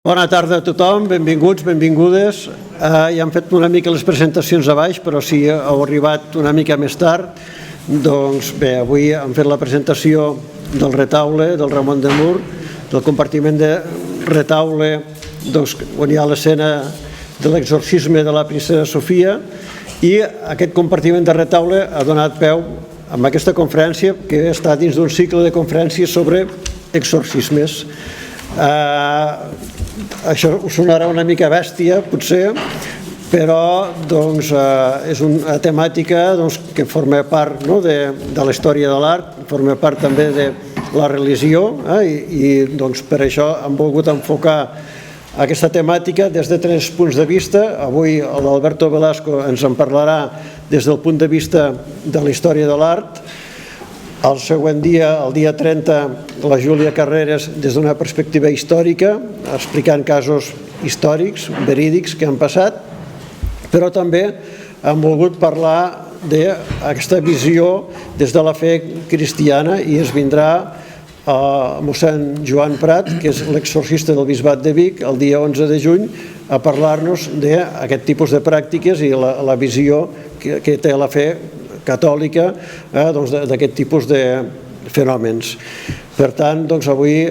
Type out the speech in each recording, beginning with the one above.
Bona tarda a tothom, benvinguts, benvingudes. Ja hem fet una mica les presentacions a baix, però si heu arribat una mica més tard, doncs bé, avui hem fet la presentació del retaule del Ramon de Mur, del compartiment de retaule on hi ha l'escena de l'exorcisme de la princesa Sofia, i aquest compartiment de retaule ha donat peu a aquesta conferència que està dins d'un cicle de conferències sobre exorcismes. Això us sonarà una mica bèstia, potser, però és una temàtica que forma part de la història de l'art, forma part també de la religió, i per això hem volgut enfocar aquesta temàtica des de 3 punts de vista. Avui l'Alberto Velasco ens en parlarà des del punt de vista de la història de l'art. El següent dia, el dia 30, la Júlia Carreras des d'una perspectiva històrica, explicant casos històrics, verídics que han passat, però també hem volgut parlar d'aquesta visió des de la fe cristiana, i es vindrà mossèn Joan Prat, que és l'exorcista del Bisbat de Vic, el dia 11 de juny, a parlar-nos d'aquest tipus de pràctiques i la visió que té la fe catòlica d'aquest tipus de fenòmens. Per tant, avui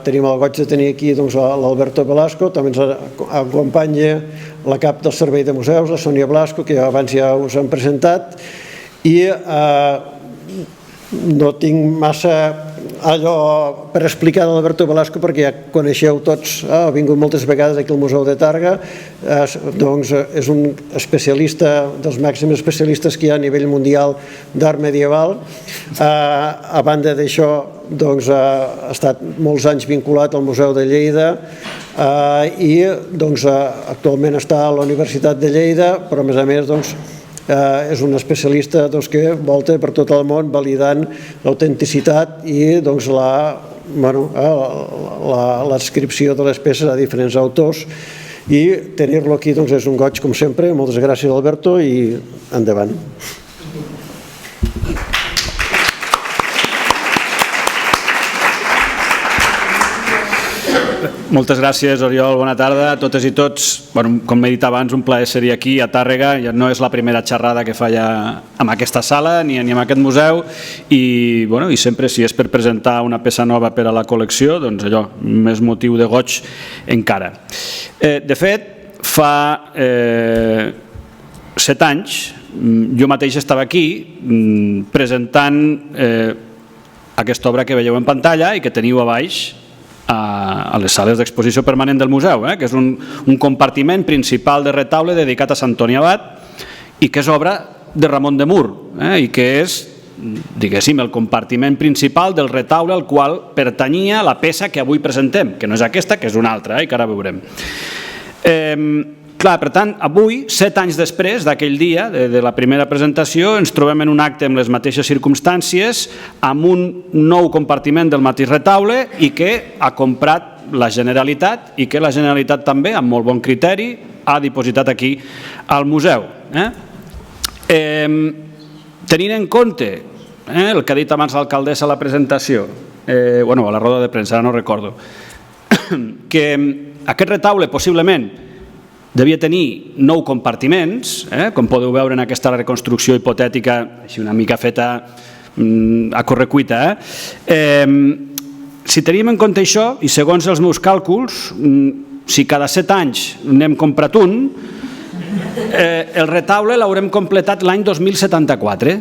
tenim el goig de tenir aquí l'Alberto Velasco, també ens acompanya la cap del Servei de Museus, la Sònia Blasco, que abans ja us hem presentat, i no tinc massa allò per explicar de l'Alberto Velasco perquè ja coneixeu tots, ha vingut moltes vegades aquí al Museu de Tàrrega, és un especialista, dels màxims especialistes que hi ha a nivell mundial d'art medieval. A banda d'això, ha estat molts anys vinculat al Museu de Lleida i actualment està a la Universitat de Lleida, però a més és un especialista que volta per tot el món validant l'autenticitat i l'adscripció de les peces a diferents autors, i tenir-lo aquí és un goig com sempre. Moltes gràcies, Alberto, i endavant. Moltes gràcies, Oriol. Bona tarda a totes i tots. Com he dit abans, un plaer ser aquí a Tàrrega. No és la primera xerrada que fa ja en aquesta sala ni en aquest museu, i sempre, si és per presentar una peça nova per a la col·lecció, doncs allò, més motiu de goig encara. De fet, fa 7 anys jo mateix estava aquí presentant aquesta obra que veieu en pantalla i que teniu a baix a les sales d'exposició permanent del museu, que és un compartiment principal de retaule dedicat a Sant Antoni Abat i que és obra de Ramon de Mur, i que és, diguéssim, el compartiment principal del retaule al qual pertanyia la peça que avui presentem, que no és aquesta, que és una altra, i que ara veurem. Clar, per tant, avui, 7 anys després d'aquell dia, de la primera presentació, ens trobem en un acte amb les mateixes circumstàncies, amb un nou compartiment del mateix retaule i que ha comprat la Generalitat, i que la Generalitat també, amb molt bon criteri, ha dipositat aquí al museu. Tenint en compte el que ha dit abans l'alcaldessa a la presentació, a la roda de premsa, ara no recordo, que aquest retaule possiblement devia tenir 9 compartiments, com podeu veure en aquesta reconstrucció hipotètica, així una mica feta a correcuita. Si tenim en compte això, i segons els meus càlculs, si cada 7 anys n'hem comprat un, el retaule l'haurem completat l'any 2074.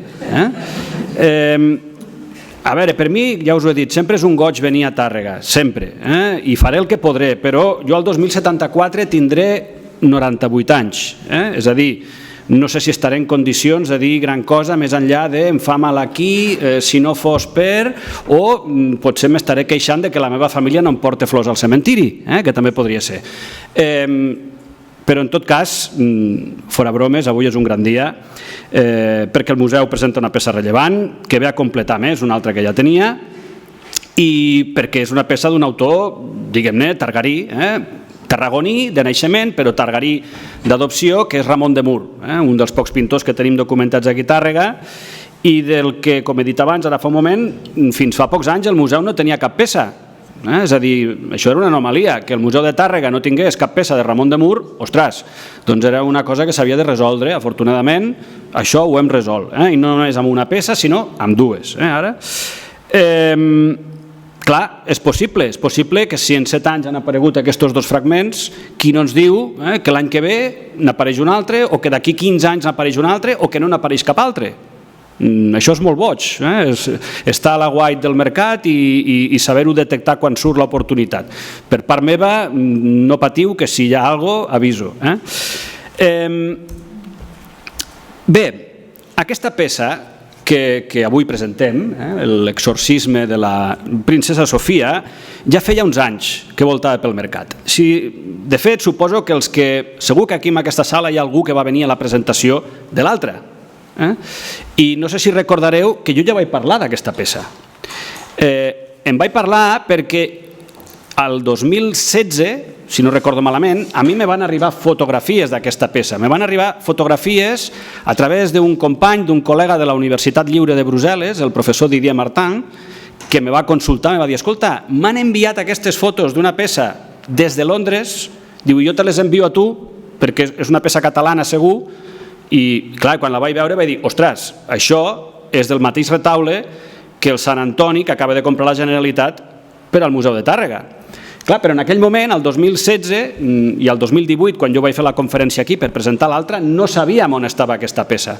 A veure, per mi, ja us ho he dit, sempre és un goig venir a Tàrrega, sempre, i faré el que podré, però jo al 2074 tindré 98 anys, és a dir, no sé si estaré en condicions de dir gran cosa més enllà de em fa mal aquí, si no fos per, o potser m'estaré queixant de que la meva família no em porta flors al cementiri, que també podria ser. Però en tot cas, fora bromes, avui és un gran dia, perquè el museu presenta una peça rellevant, que ve a completar més una altra que ja tenia, i perquè és una peça d'un autor, diguem-ne, targarí, tarragoní de naixement, però targarí d'adopció, que és Ramon de Mur, un dels pocs pintors que tenim documentats aquí a Tàrrega, i del que, com he dit abans, ara fa un moment, fins fa pocs anys el museu no tenia cap peça. És a dir, això era una anomalia, que el Museu de Tàrrega no tingués cap peça de Ramon de Mur, ostres, doncs era una cosa que s'havia de resoldre. Afortunadament, això ho hem resolt, i no només amb una peça, sinó amb dues. Ara, clar, és possible que si en 7 anys han aparegut aquests 2 fragments, qui no ens diu que l'any que ve n'apareix un altre, o que d'aquí 15 anys n'apareix un altre, o que no n'apareix cap altre. Això és molt boig, estar a l'aguait del mercat i saber-ho detectar quan surt l'oportunitat. Per part meva, no patiu, que si hi ha alguna cosa, aviso. Bé, aquesta peça que avui presentem, l'exorcisme de la princesa Sofia, ja feia uns anys que voltava pel mercat. De fet, suposo que segur que aquí en aquesta sala hi ha algú que va venir a la presentació de l'altra. I no sé si recordareu que jo ja vaig parlar d'aquesta peça. En vaig parlar perquè al 2016, si no recordo malament, a mi me van arribar fotografies d'aquesta peça. Me van arribar fotografies a través d'un company, d'un col·lega de la Universitat Lliure de Brussel·les, el professor Didier Martin, que me va consultar, me va dir, escolta, m'han enviat aquestes fotos d'una peça des de Londres, diu, jo te les envio a tu, perquè és una peça catalana segur, i clar, quan la vaig veure vaig dir, ostres, això és del mateix retaule que el Sant Antoni que acaba de comprar la Generalitat per al Museu de Tàrrega. Clar, però en aquell moment, el 2016 i el 2018, quan jo vaig fer la conferència aquí per presentar l'altra, no sabíem on estava aquesta peça.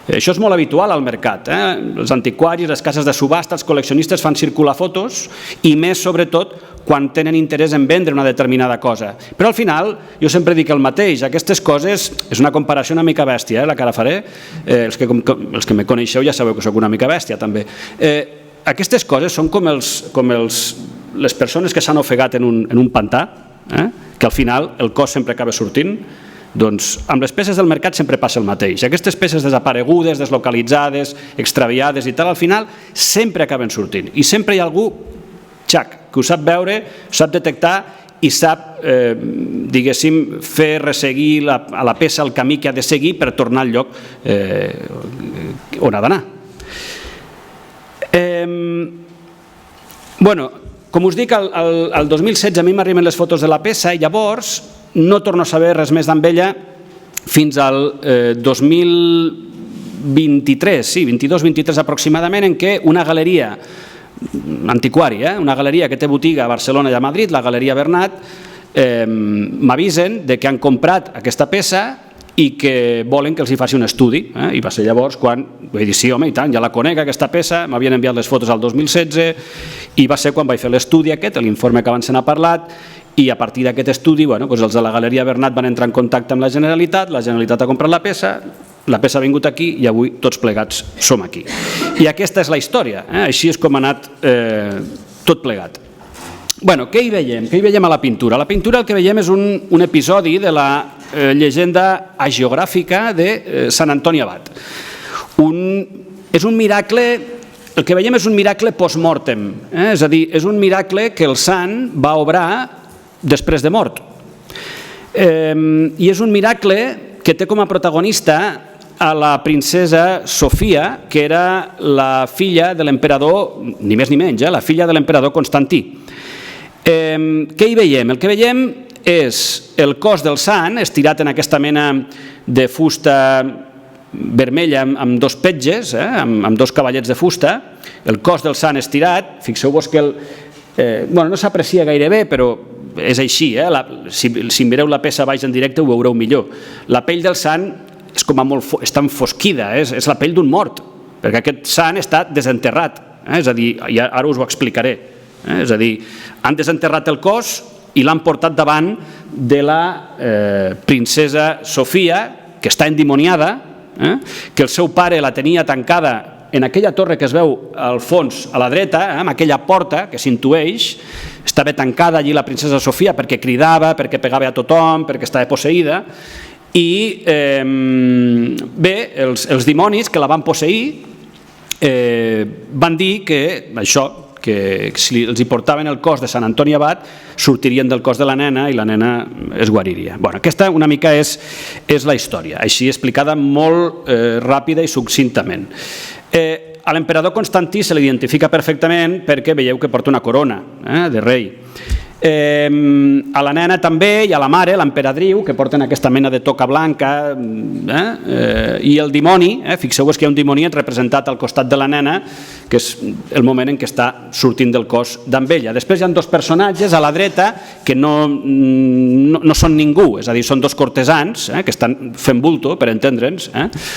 Això és molt habitual al mercat. Els antiquaris, les cases de subhasta, els col·leccionistes fan circular fotos i més, sobretot, quan tenen interès en vendre una determinada cosa. Però al final, jo sempre dic el mateix, aquestes coses, és una comparació una mica bèstia, la que ara faré, els que me coneixeu ja sabeu que soc una mica bèstia també. Aquestes coses són com les persones que s'han ofegat en un pantà, que al final el cos sempre acaba sortint. Doncs amb les peces del mercat sempre passa el mateix. Aquestes peces desaparegudes, deslocalitzades, extraviades i tal, al final sempre acaben sortint. I sempre hi ha algú, xac, que ho sap veure, ho sap detectar i sap, diguéssim, fer resseguir a la peça el camí que ha de seguir per tornar al lloc on ha d'anar. Bueno, com us dic, el 2016 a mi m'arriben les fotos de la peça i llavors no torno a saber res més d'en ella fins al 2023, sí, 22-23 aproximadament, en què una galeria antiquari, una galeria que té botiga a Barcelona i a Madrid, la Galeria Bernat, m'avisen que han comprat aquesta peça i que volen que els hi faci un estudi. I va ser llavors quan vaig dir, sí, home, i tant, ja la conec aquesta peça, m'havien enviat les fotos al 2016 i va ser quan vaig fer l'estudi aquest, l'informe que abans se n'ha parlat, i a partir d'aquest estudi els de la Galeria Bernat van entrar en contacte amb la Generalitat ha comprat la peça ha vingut aquí i avui tots plegats som aquí. I aquesta és la història, així és com ha anat tot plegat. Bueno, què hi veiem? Què hi veiem a la pintura? A la pintura el que veiem és un episodi de la llegenda hagiogràfica de Sant Antoni Abat. És un miracle, el que veiem és un miracle post-mortem, és a dir, és un miracle que el sant va obrar després de mort. I és un miracle que té com a protagonista a la princesa Sofia, que era la filla de l'emperador, ni més ni menys, la filla de l'emperador Constantí. Què hi veiem? El que veiem és el cos del sant estirat en aquesta mena de fusta vermella amb 2 petges, amb 2 cavallets de fusta, el cos del sant estirat, fixeu-vos que no s'aprecia gaire bé, però és així, si mireu la peça baix en directe ho veureu millor. La pell del sant està enfosquida, és la pell d'un mort, perquè aquest sant està desenterrat, és a dir, ara us ho explicaré, és a dir, han desenterrat el cos i l'han portat davant de la princesa Sofia, que està endimoniada, que el seu pare la tenia tancada en aquella torre que es veu al fons a la dreta, amb aquella porta que s'intueix, estava tancada allí la princesa Sofia perquè cridava, perquè pegava a tothom, perquè estava posseïda, i bé, els dimonis que la van posseir van dir que això, que si els hi portaven el cos de Sant Antoni Abat sortirien del cos de la nena i la nena es guariria. Aquesta una mica és la història, així explicada molt ràpida i succintament. a l'emperador Constantí se l'identifica perfectament perquè veieu que porta una corona de rei. A la nena també i a la mare, l'emperadriu, que porten aquesta mena de toca blanca, i el dimoni, fixeu-vos que hi ha un dimoniet representat al costat de la nena, que és el moment en què està sortint del cos d'amb ella. Després hi ha dos personatges a la dreta que no són ningú, és a dir, són dos cortesans que estan fent bulto, per entendre'ns,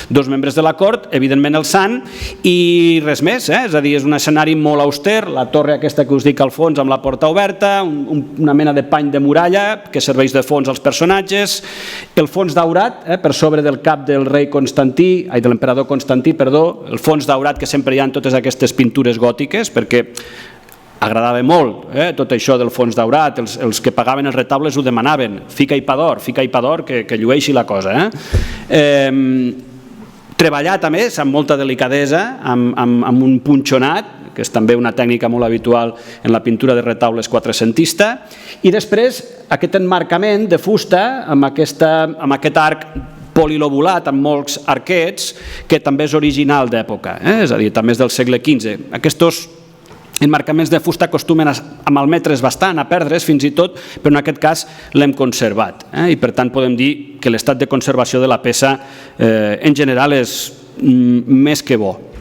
dos membres de la cort, evidentment el sant, i res més, és a dir, és un escenari molt auster, la torre aquesta que us dic al fons amb la porta oberta, una mena de pany de muralla que serveix de fons als personatges, el fons daurat per sobre del cap del rei Constantí, de l'emperador Constantí, perdó, el fons daurat que sempre hi ha en totes aquestes pintures gòtiques, perquè agradava molt tot això del fons daurat, els que pagaven els retaules ho demanaven, fica-hi pa d'or, que llueixi la cosa. Treballat a més amb molta delicadesa, amb un punxonat, que és també una tècnica molt habitual en la pintura de retaules quatrecentista, i després aquest emmarcament de fusta amb aquest arc polilobulat amb molts arquets que també és original d'època, és a dir, també és del segle XV. Aquests emmarcaments de fusta acostumen a malmetre's bastant, a perdre's fins i tot, però en aquest cas l'hem conservat i per tant podem dir que l'estat de conservació de la peça en general és més que bo.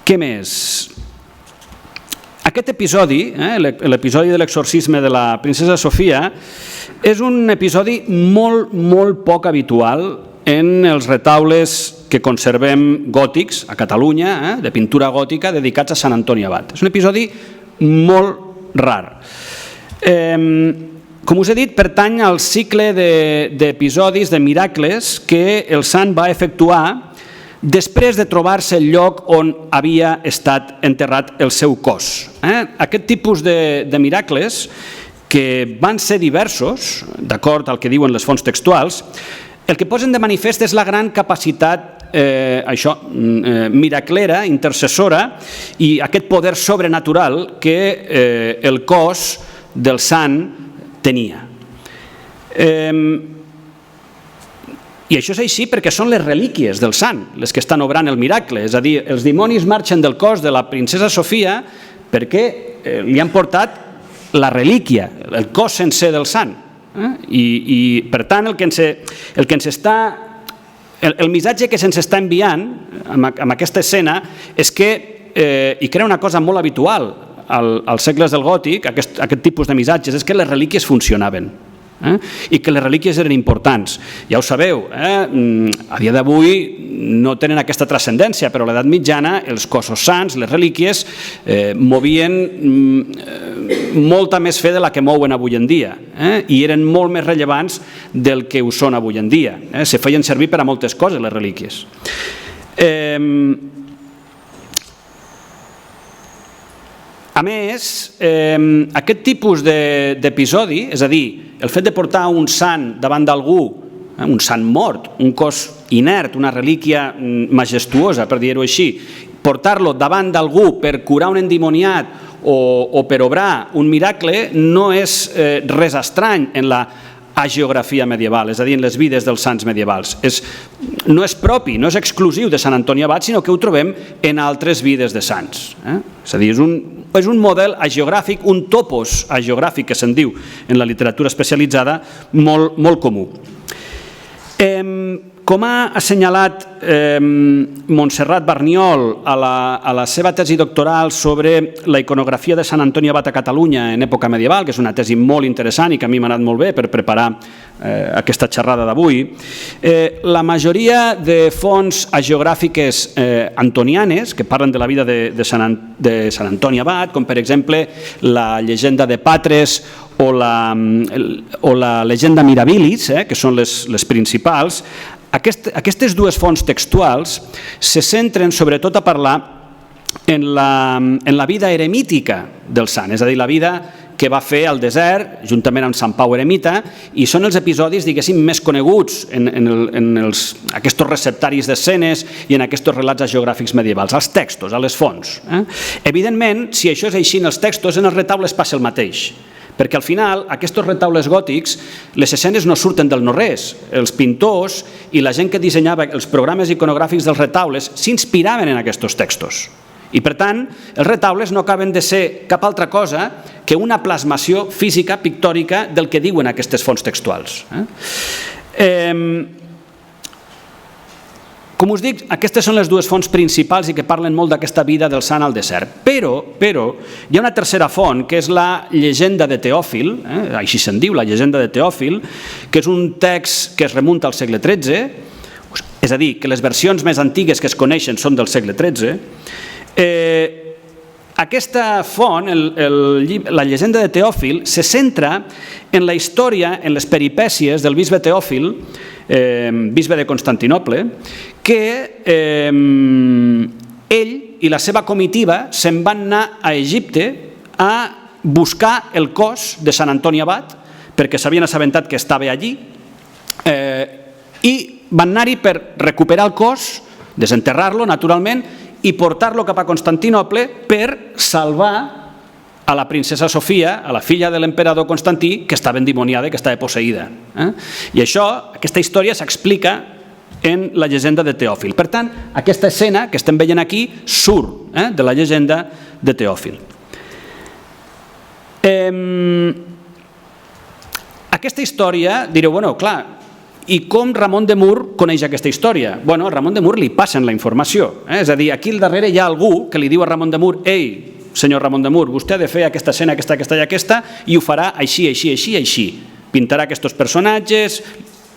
Què més? Aquest episodi, l'episodi de l'exorcisme de la princesa Sofia, és un episodi molt, molt poc habitual en els retaules que conservem gòtics a Catalunya, de pintura gòtica, dedicats a Sant Antoni Abat. És un episodi molt rar. Com us he dit, pertany al cicle d'episodis, de miracles, que el sant va efectuar després de trobar-se el lloc on havia estat enterrat el seu cos. Aquest tipus de miracles, que van ser diversos, d'acord al que diuen les fonts textuals, el que posen de manifest és la gran capacitat miraclera, intercessora, i aquest poder sobrenatural que el cos del sant tenia. I això és així perquè són les relíquies del sant les que estan obrant el miracle, és a dir, els dimonis marxen del cos de la princesa Sofia perquè li han portat la relíquia, el cos sencer del sant. I per tant el missatge que se'ns està enviant amb aquesta escena és que, i que era una cosa molt habitual als segles del gòtic, aquest tipus de missatges, és que les relíquies funcionaven i que les relíquies eren importants. Ja ho sabeu, a dia d'avui no tenen aquesta transcendència, però a l'edat mitjana els cossos sants, les relíquies, movien molta més fe de la que mouen avui en dia i eren molt més rellevants del que ho són avui en dia. Se feien servir per a moltes coses les relíquies. A més, aquest tipus d'episodi, és a dir, el fet de portar un sant davant d'algú, un sant mort, un cos inert, una relíquia majestuosa, per dir-ho així, portar-lo davant d'algú per curar un endimoniat o per obrar un miracle no és res estrany en la hagiografia medieval, és a dir, en les vides dels sants medievals. No és propi, no és exclusiu de Sant Antoni Abat, sinó que ho trobem en altres vides de sants. És a dir, és un model hagiogràfic, un topos hagiogràfic que se'n diu en la literatura especialitzada, molt comú. Com ha assenyalat Montserrat Barniol a la seva tesi doctoral sobre la iconografia de Sant Antoni Abat a Catalunya en època medieval, que és una tesi molt interessant i que a mi m'ha anat molt bé per preparar aquesta xerrada d'avui, la majoria de fonts hagiogràfiques antonianes que parlen de la vida de Sant Antoni Abat, com per exemple la llegenda de Patres o la llegenda Mirabilis, que són les principals, aquestes dues fonts textuals se centren sobretot a parlar en la vida eremítica del sant, és a dir, la vida que va fer al desert juntament amb Sant Pau Eremita, i són els episodis, diguéssim, més coneguts en aquests receptaris d'escenes i en aquests relats hagiogràfics medievals, als textos, a les fonts. Evidentment, si això és així en els textos, en els retaules passa el mateix, Perquè al final, aquests retaules gòtics, les escenes no surten del no-res. Els pintors i la gent que dissenyava els programes iconogràfics dels retaules s'inspiraven en aquests textos. I per tant, els retaules no acaben de ser cap altra cosa que una plasmació física, pictòrica, del que diuen aquestes fonts textuals. Com us dic, aquestes són les dues fonts principals i que parlen molt d'aquesta vida del sant al desert. Però hi ha una tercera font, que és la llegenda de Teòfil, així se'n diu, la llegenda de Teòfil, que és un text que es remunta al segle XIII, és a dir, que les versions més antigues que es coneixen són del segle XIII. Aquesta font, la llegenda de Teòfil, se centra en la història, en les peripècies del bisbe Teòfil, bisbe de Constantinoble, que ell i la seva comitiva se'n van anar a Egipte a buscar el cos de Sant Antoni Abat, perquè s'havien assabentat que estava allí, i van anar-hi per recuperar el cos, desenterrar-lo, naturalment, i portar-lo cap a Constantinoble per salvar a la princesa Sofia, a la filla de l'emperador Constantí, que estava endimoniada, que estava posseïda. I això, aquesta història s'explica en la llegenda de Teòfil. Per tant, aquesta escena que estem veient aquí surt de la llegenda de Teòfil. Aquesta història, direu, bueno, clar, i com Ramon de Mur coneix aquesta història? Bueno, a Ramon de Mur li passen la informació. És a dir, aquí al darrere hi ha algú que li diu a Ramon de Mur: ei, senyor Ramon de Mur, vostè ha de fer aquesta escena, aquesta i aquesta, i ho farà així, així, així, així. Pintarà aquests personatges.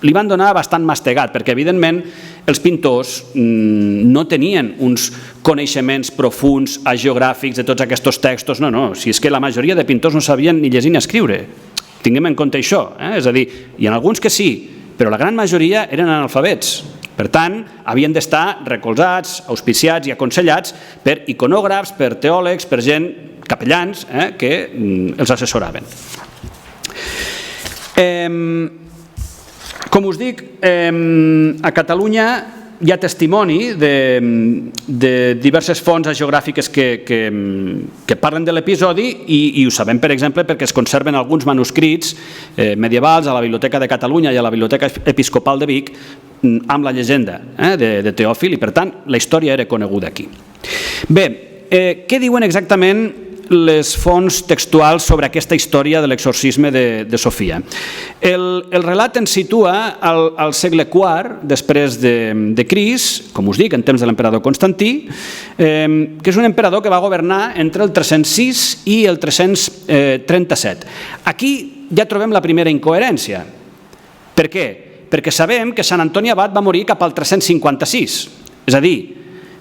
Li van donar bastant mastegat, perquè evidentment els pintors no tenien uns coneixements profuns, hagiogràfics de tots aquests textos. No, si és que la majoria de pintors no sabien ni llegir ni escriure. Tinguem en compte això. És a dir, hi ha alguns que sí, però la gran majoria eren analfabets. Per tant, havien d'estar recolzats, auspiciats i aconsellats per iconògrafs, per teòlegs, per gent, capellans, que els assessoraven. Com us dic, a Catalunya hi ha testimoni de diverses fonts hagiogràfiques que parlen de l'episodi i ho sabem, per exemple, perquè es conserven alguns manuscrits medievals a la Biblioteca de Catalunya i a la Biblioteca Episcopal de Vic amb la llegenda de Teòfil i, per tant, la història era coneguda aquí. Bé, què diuen exactament les fonts textuals sobre aquesta història de l'exorcisme de Sofia? El relat ens situa al segle IV després de Crist, com us dic, en temps de l'emperador Constantí, que és un emperador que va governar entre el 306 i el 337. Aquí ja trobem la primera incoherència. Per què? Perquè sabem que Sant Antoni Abat va morir cap al 356. És a dir,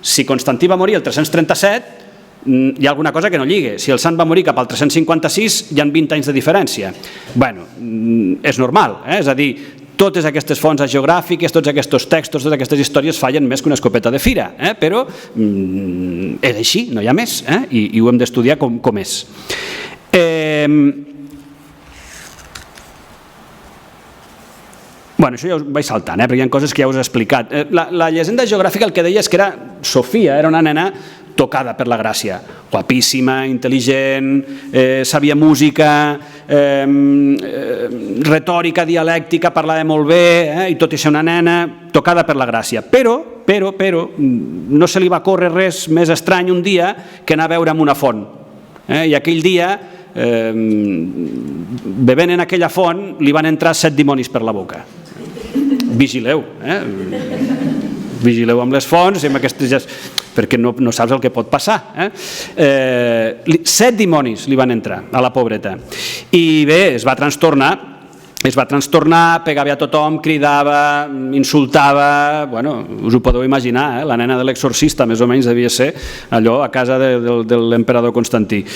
si Constantí va morir el 337, hi ha alguna cosa que no lligue. Si el sant va morir cap al 356, hi ha 20 anys de diferència. Bé, és normal, és a dir, totes aquestes fonts hagiogràfiques, tots aquests textos, totes aquestes històries fallen més que una escopeta de fira, però és així, no hi ha més, i ho hem d'estudiar com és. Bueno, això ja us vaig saltant, perquè hi ha coses que ja us he explicat. La llegenda geogràfica el que deia és que Sofia era una nena tocada per la gràcia, guapíssima, intel·ligent, sabia música, retòrica, dialèctica, parlava molt bé, i tot i ser una nena tocada per la gràcia. Però, no se li va córrer res més estrany un dia que anar a veure amb una font. I aquell dia, bevent en aquella font, li van entrar 7 dimonis per la boca. Vigileu, vigileu amb les fonts, perquè no saps el que pot passar. 7 dimonis li van entrar a la pobreta. I bé, es va trastornar, pegava a tothom, cridava, insultava, bueno, us ho podeu imaginar, la nena de l'exorcista més o menys devia ser allò a casa de l'emperador Constantí.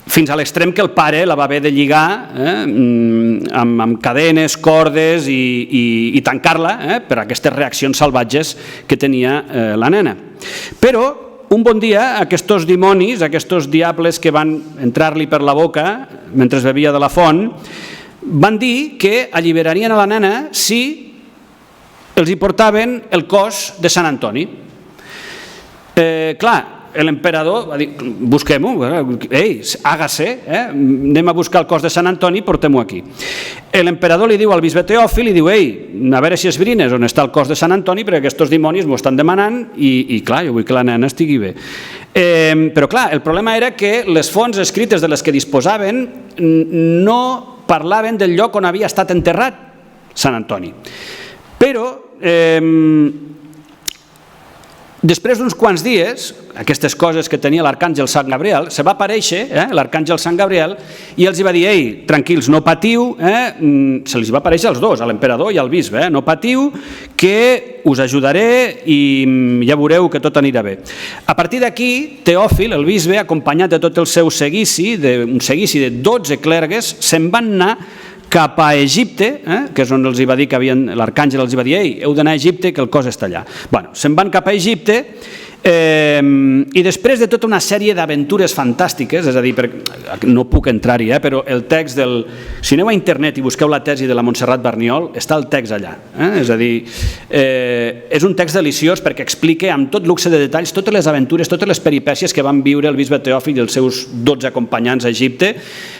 Fins a l'extrem que el pare la va haver de lligar amb cadenes, cordes i tancar-la per aquestes reaccions salvatges que tenia la nena. Però un bon dia aquests dimonis, aquests diables que van entrar-li per la boca mentre bevia de la font, van dir que alliberarien a la nena si els hi portaven el cos de Sant Antoni. Clar, l'emperador va dir, busquem-ho, ei, hágase, anem a buscar el cos de Sant Antoni, portem-ho aquí. L'emperador li diu al bisbe Teòfil, li diu, ei, a veure si esbrines on està el cos de Sant Antoni, perquè aquests dimonis m'ho estan demanant i clar, jo vull que la nena estigui bé. Però clar, el problema era que les fonts escrites de les que disposaven no parlaven del lloc on havia estat enterrat Sant Antoni. Però després d'uns quants dies, aquestes coses que tenia l'arcàngel Sant Gabriel, se va aparèixer l'arcàngel Sant Gabriel i els va dir, ei, tranquils, no patiu, se li va aparèixer als dos, a l'emperador i al bisbe, no patiu, que us ajudaré i ja veureu que tot anirà bé. A partir d'aquí, Teòfil, el bisbe, acompanyat de tot el seu seguici, un seguici de 12 clergues, se'n van anar cap a Egipte, que és on els va dir que l'arcàngel els va dir, ei, heu d'anar a Egipte, que el cos està allà. Bueno, se'n van cap a Egipte i després de tota una sèrie d'aventures fantàstiques, és a dir, no puc entrar-hi, però el text del... Si aneu a internet i busqueu la tesi de la Montserrat Barniol, està el text allà. És a dir, és un text deliciós perquè explica amb tot luxe de detalls totes les aventures, totes les peripècies que van viure el bisbe Teòfil i els seus 12 acompanyants a Egipte.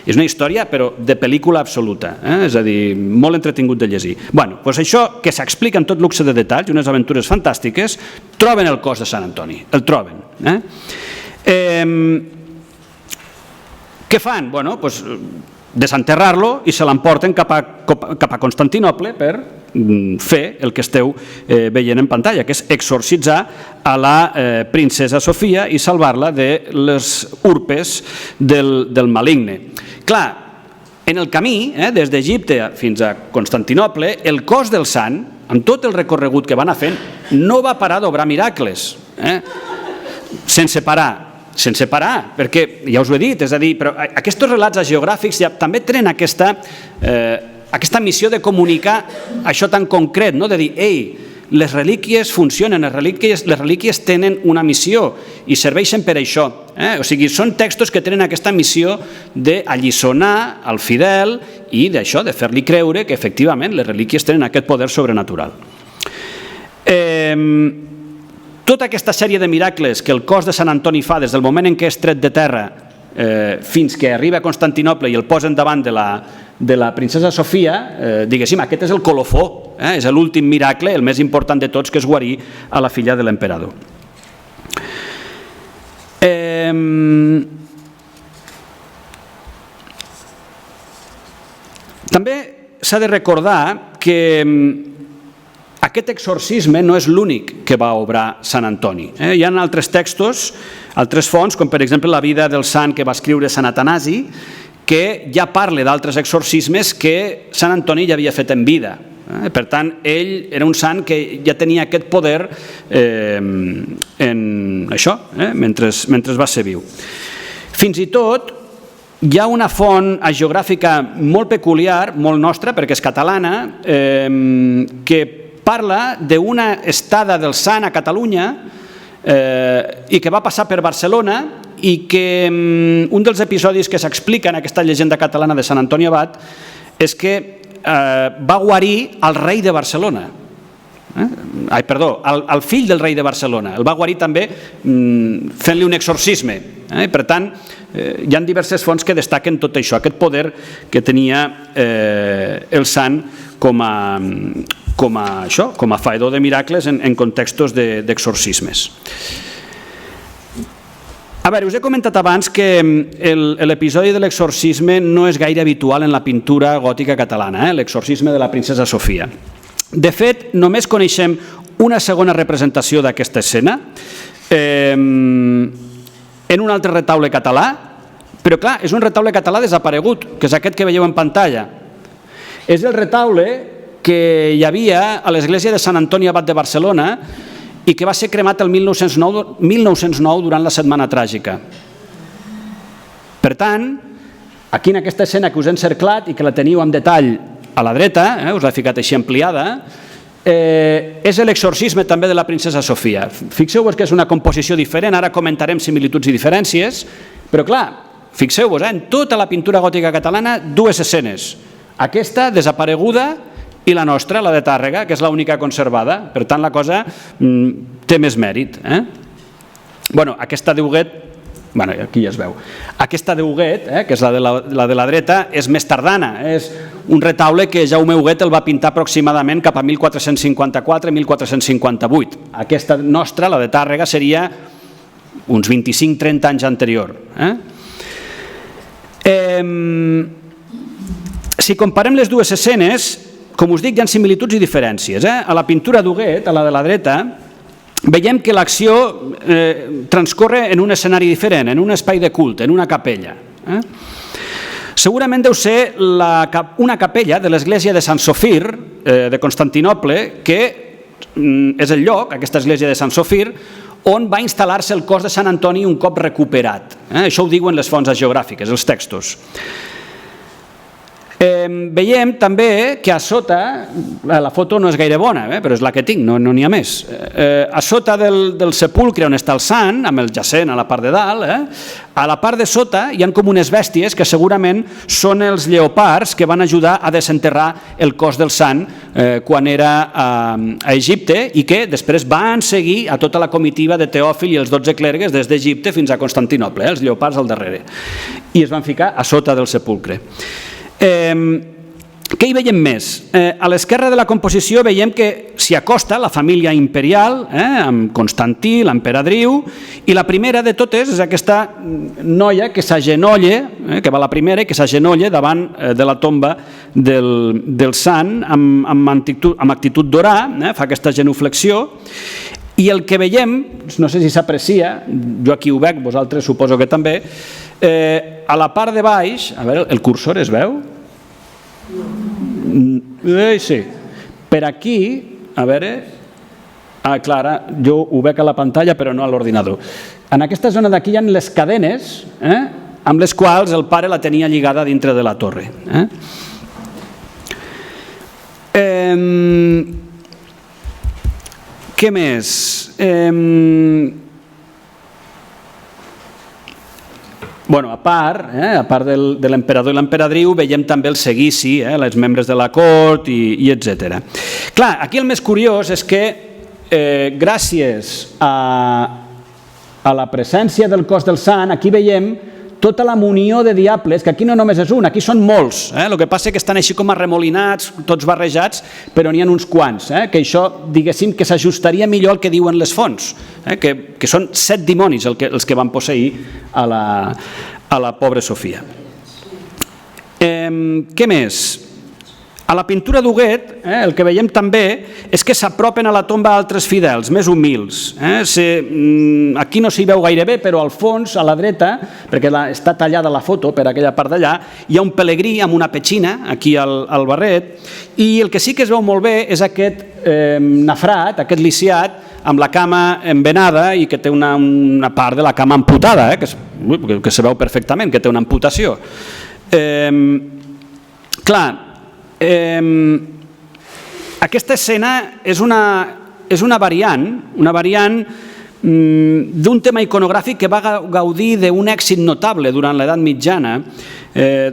És una història, però de pel·lícula absoluta, és a dir, molt entretingut de llegir. Bueno, doncs això que s'explica amb tot luxe de detalls, unes aventures fantàstiques, troben el cos de Sant Antoni. El troben. Què fan? Bueno, doncs desenterrar-lo i se l'emporten cap a Constantinople per fer el que esteu veient en pantalla, que és exorcitzar a la princesa Sofia i salvar-la de les urpes del maligne. Clar, en el camí, des d'Egipte fins a Constantinople, el cos del sant, amb tot el recorregut que va anar fent, no va parar d'obrar miracles. Sense parar, perquè ja us ho he dit, és a dir, però aquests relats geogràfics també tenen aquesta missió de comunicar això tan concret, de dir, ei, les relíquies funcionen, les relíquies tenen una missió i serveixen per això. O sigui, són textos que tenen aquesta missió d'alliçonar al fidel i d'això, de fer-li creure que efectivament les relíquies tenen aquest poder sobrenatural. Tota aquesta sèrie de miracles que el cos de Sant Antoni fa des del moment en què és tret de terra fins que arriba a Constantinople i el posen davant de la princesa Sofia, diguéssim, aquest és el colofó, és l'últim miracle, el més important de tots, que és guarir a la filla de l'emperador. També s'ha de recordar que aquest exorcisme no és l'únic que va obrar Sant Antoni. Hi ha altres textos, altres fonts, com per exemple la vida del sant que va escriure Sant Atanasi, que ja parla d'altres exorcismes que Sant Antoni ja havia fet en vida. Per tant, ell era un sant que ja tenia aquest poder en això, mentre va ser viu. Fins i tot, hi ha una font hagiogràfica molt peculiar, molt nostra, perquè és catalana, que parla d'una estada del sant a Catalunya i que va passar per Barcelona i que un dels episodis que s'explica en aquesta llegenda catalana de Sant Antoni Abat és que va guarir el rei de Barcelona. El fill del rei de Barcelona. El va guarir també fent-li un exorcisme. Per tant, hi ha diverses fonts que destaquen tot això, aquest poder que tenia el sant com a faedor de miracles en contextos d'exorcismes. A veure, us he comentat abans que l'episodi de l'exorcisme no és gaire habitual en la pintura gòtica catalana, l'exorcisme de la princesa Sofia. De fet, només coneixem una segona representació d'aquesta escena en un altre retaule català, però clar, és un retaule català desaparegut, que és aquest que veieu en pantalla. És el retaule que hi havia a l'església de Sant Antoni Abat de Barcelona i que va ser cremat el 1909 durant la Setmana Tràgica. Per tant, aquí en aquesta escena que us he encerclat i que la teniu en detall a la dreta, us l'he ficat així ampliada, és l'exorcisme també de la princesa Sofia. Fixeu-vos que és una composició diferent, ara comentarem similituds i diferències, però clar, fixeu-vos, en tota la pintura gòtica catalana, dues escenes. Aquesta desapareguda i la nostra, la de Tàrrega, que és l'única conservada. Per tant, la cosa té més mèrit. Aquesta d'Huguet, aquí ja es veu, aquesta d'Huguet, que és la de la dreta, és més tardana, és un retaule que Jaume Huguet el va pintar aproximadament cap a 1454-1458. Aquesta nostra, la de Tàrrega, seria uns 25-30 anys anterior. Si comparem les dues escenes, com us dic, hi ha similituds i diferències. A la pintura d'Huguet, a la de la dreta, veiem que l'acció transcorre en un escenari diferent, en un espai de culte, en una capella. Segurament deu ser una capella de l'església de Sant Sofir, de Constantinoble, que és el lloc, aquesta església de Sant Sofir, on va instal·lar-se el cos de Sant Antoni un cop recuperat. Això ho diuen les fonts hagiogràfiques, els textos. Veiem també que a sota, la foto no és gaire bona, però és la que tinc, no n'hi ha més. A sota del sepulcre on està el sant, amb el jacent a la part de dalt, a la part de sota hi ha com unes bèsties que segurament són els lleopards que van ajudar a desenterrar el cos del sant quan era a Egipte i que després van seguir a tota la comitiva de Teòfil i els 12 clergues des d'Egipte fins a Constantinoble, els lleopards al darrere, i es van ficar a sota del sepulcre. Què hi veiem més? A l'esquerra de la composició veiem que s'hi acosta la família imperial, amb Constantí, l'emperadriu, i la primera de totes és aquesta noia que s'agenolla, que va la primera i que s'agenolla davant de la tomba del sant amb actitud d'orar, fa aquesta genuflexió, i el que veiem, no sé si s'aprecia, jo aquí ho veig, vosaltres suposo que també, a la part de baix, a veure, el cursor es veu? Sí. Per aquí, a veure, clar, jo ho veig a la pantalla però no a l'ordinador. En aquesta zona d'aquí hi ha les cadenes amb les quals el pare la tenia lligada dintre de la torre. Què més? A part de l'emperador i l'emperadriu, veiem també el seguici, els membres de la cort i etc. Clar, aquí el més curiós és que gràcies a la presència del cos del sant, aquí veiem tota la munió de diables, que aquí no només és un, aquí són molts. El que passa és que estan així com arremolinats, tots barrejats, però n'hi ha uns quants, que això, diguéssim, que s'ajustaria millor al que diuen les fonts, que són 7 dimonis els que van posseir a la pobra Sofia. Què més? A la pintura d'Huguet, el que veiem també és que s'apropen a la tomba altres fidels, més humils. Aquí no s'hi veu gaire bé, però al fons, a la dreta, perquè està tallada la foto per aquella part d'allà, hi ha un pelegrí amb una petxina, aquí al barret, i el que sí que es veu molt bé és aquest nafrat, aquest lisiat, amb la cama embenada i que té una part de la cama amputada, que se veu perfectament, que té una amputació. Clar, aquesta escena és una variant d'un tema iconogràfic que va gaudir d'un èxit notable durant l'edat mitjana,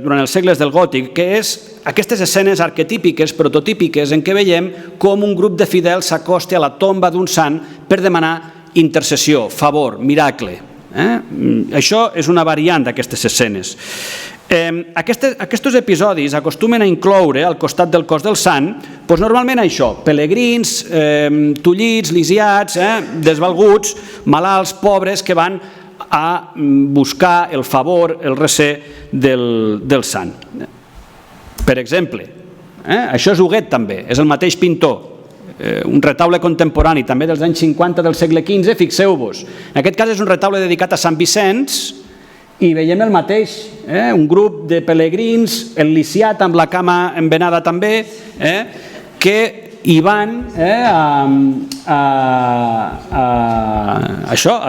durant els segles del gòtic, que és aquestes escenes arquetípiques, prototípiques, en què veiem com un grup de fidels s'acosta a la tomba d'un sant per demanar intercessió, favor, miracle. Això és una variant d'aquestes escenes. Aquests episodis acostumen a incloure al costat del cos del sant normalment això, pelegrins, tullits, lisiats, desvalguts, malalts, pobres que van a buscar el favor, el recer del sant. Per exemple, això és Huguet també, és el mateix pintor, un retaule contemporani també dels anys 50 del segle XV, fixeu-vos. En aquest cas és un retaule dedicat a Sant Vicenç i veiem el mateix, un grup de pelegrins, el lisiat amb la cama embenada també, que hi van a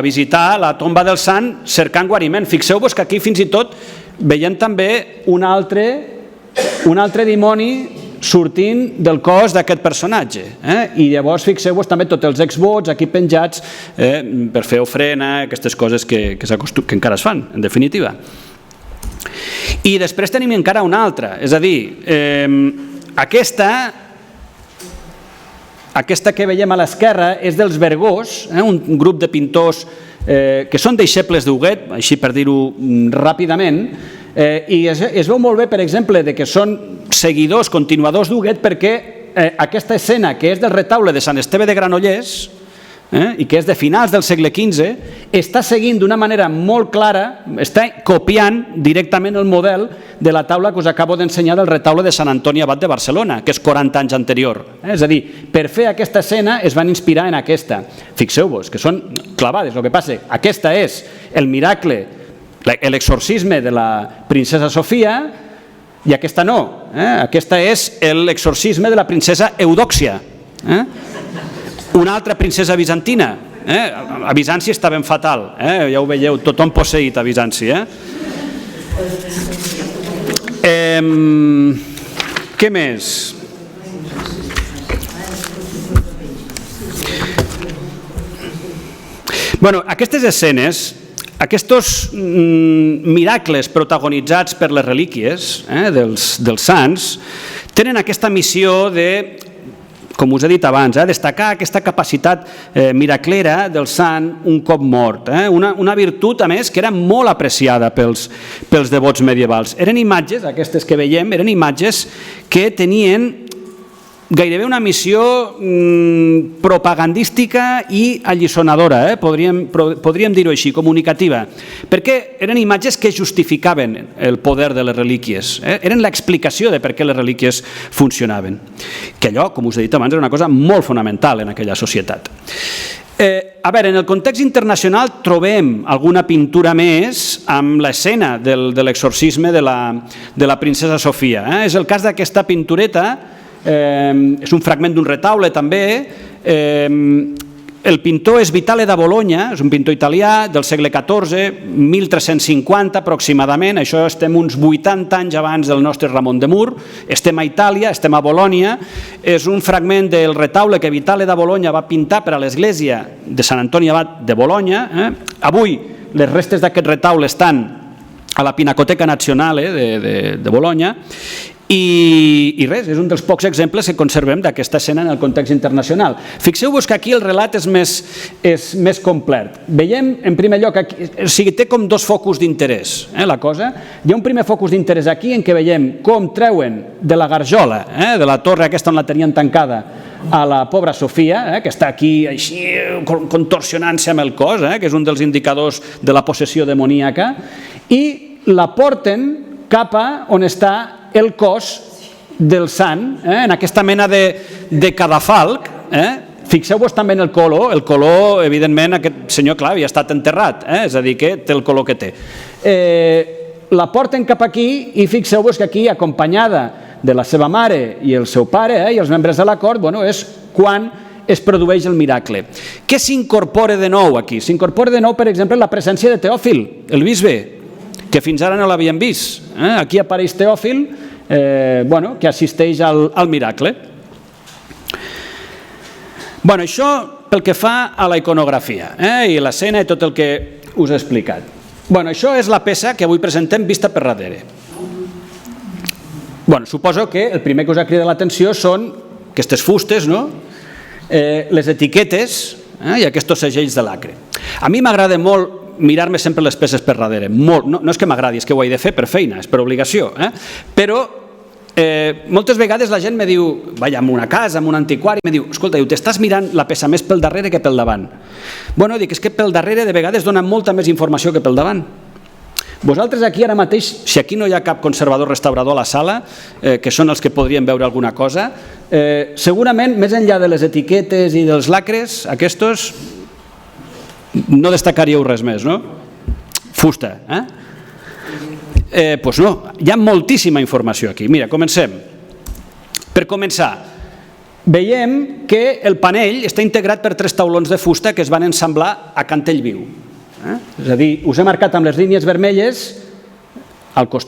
visitar la tomba del sant cercant guariment. Fixeu-vos que aquí fins i tot veiem també un altre dimoni sortint del cos d'aquest personatge. I llavors fixeu-vos també tots els exvots aquí penjats per fer ofrena, aquestes coses que encara es fan, en definitiva. I després tenim encara una altra, és a dir, aquesta Aquesta que veiem a l'esquerra és dels Vergós, un grup de pintors que són deixebles d'Huguet, així per dir-ho ràpidament, i es veu molt bé, per exemple, que són seguidors, continuadors d'Huguet, perquè aquesta escena, que és del retaule de Sant Esteve de Granollers, i que és de finals del segle XV, està seguint d'una manera molt clara, està copiant directament el model de la taula que us acabo d'ensenyar del retaule de Sant Antoni Abat de Barcelona, que és 40 anys anterior. És a dir, per fer aquesta escena es van inspirar en aquesta. Fixeu-vos, que són clavades. El que passa, aquesta és el miracle, l'exorcisme de la princesa Sofia, i aquesta no. Aquesta és l'exorcisme de la princesa Eudòxia. Una altra princesa bizantina. A Bizanci estaven fatal, ja ho veieu, tothom posseït a Bizanci. Què més? Bueno, aquestes escenes, aquests miracles protagonitzats per les relíquies dels sants, tenen aquesta missió de, com us he dit abans, destacar aquesta capacitat miraclera del sant un cop mort. Una virtut, a més, que era molt apreciada pels devots medievals. Eren imatges, aquestes que veiem, eren imatges que tenien gairebé una missió propagandística i alliçonadora, podríem dir-ho així, comunicativa, perquè eren imatges que justificaven el poder de les relíquies, eren l'explicació de per què les relíquies funcionaven, que allò, com us he dit abans, era una cosa molt fonamental en aquella societat. A veure, en el context internacional trobem alguna pintura més amb l'escena de l'exorcisme de la princesa Sofia. És el cas d'aquesta pintureta. És un fragment d'un retaule també. El pintor és Vitale da Bologna, és un pintor italià del segle XIV, 1350 aproximadament, això estem uns 80 anys abans del nostre Ramon de Mur, estem a Itàlia, estem a Bologna, és un fragment del retaule que Vitale da Bologna va pintar per a l'església de Sant Antoni Abat de Bologna. Avui les restes d'aquest retaule estan a la Pinacoteca Nazionale de Bologna, i res, és un dels pocs exemples que conservem d'aquesta escena en el context internacional. Fixeu-vos que aquí el relat és més complet. Veiem, en primer lloc, o sigui, té com dos focus d'interès, la cosa. Hi ha un primer focus d'interès aquí en què veiem com treuen de la garjola, de la torre aquesta on la tenien tancada, a la pobra Sofia, que està aquí així contorsionant-se amb el cos, que és un dels indicadors de la possessió demoníaca, i la porten cap a on està el cos del sant, en aquesta mena de cadafalc. Fixeu-vos també en el color, evidentment, aquest senyor, clar, havia estat enterrat, és a dir, que té el color que té. La porten cap aquí i fixeu-vos que aquí, acompanyada de la seva mare i el seu pare i els membres de la cort, és quan es produeix el miracle. Què s'incorpora de nou aquí? S'incorpora de nou, per exemple, la presència de Teòfil, el bisbe, que fins ara no l'havien vist. Aquí apareix Teòfil, que assisteix al miracle. Això pel que fa a la iconografia i l'escena i tot el que us he explicat. Això és la peça que avui presentem vista per darrere. Suposo que el primer que us ha cridat l'atenció són aquestes fustes, les etiquetes i aquests segells de lacre. A mi m'agrada molt mirar-me sempre les peces per darrere, molt. No és que m'agradi, és que ho he de fer per feina, és per obligació, però moltes vegades la gent me diu, vaig a una casa, a un antiquari, me diu, escolta, t'estàs mirant la peça més pel darrere que pel davant. Dic, és que pel darrere de vegades dona molta més informació que pel davant. Vosaltres aquí ara mateix, si aquí no hi ha cap conservador restaurador a la sala, que són els que podrien veure alguna cosa, segurament, més enllà de les etiquetes i dels lacres, aquests no destacaríeu res més, no? Fusta, Doncs no, hi ha moltíssima informació aquí. Mira, comencem. Per començar, veiem que el panell està integrat per 3 taulons de fusta que es van ensamblar a cantell viu. És a dir, us he marcat amb les línies vermelles,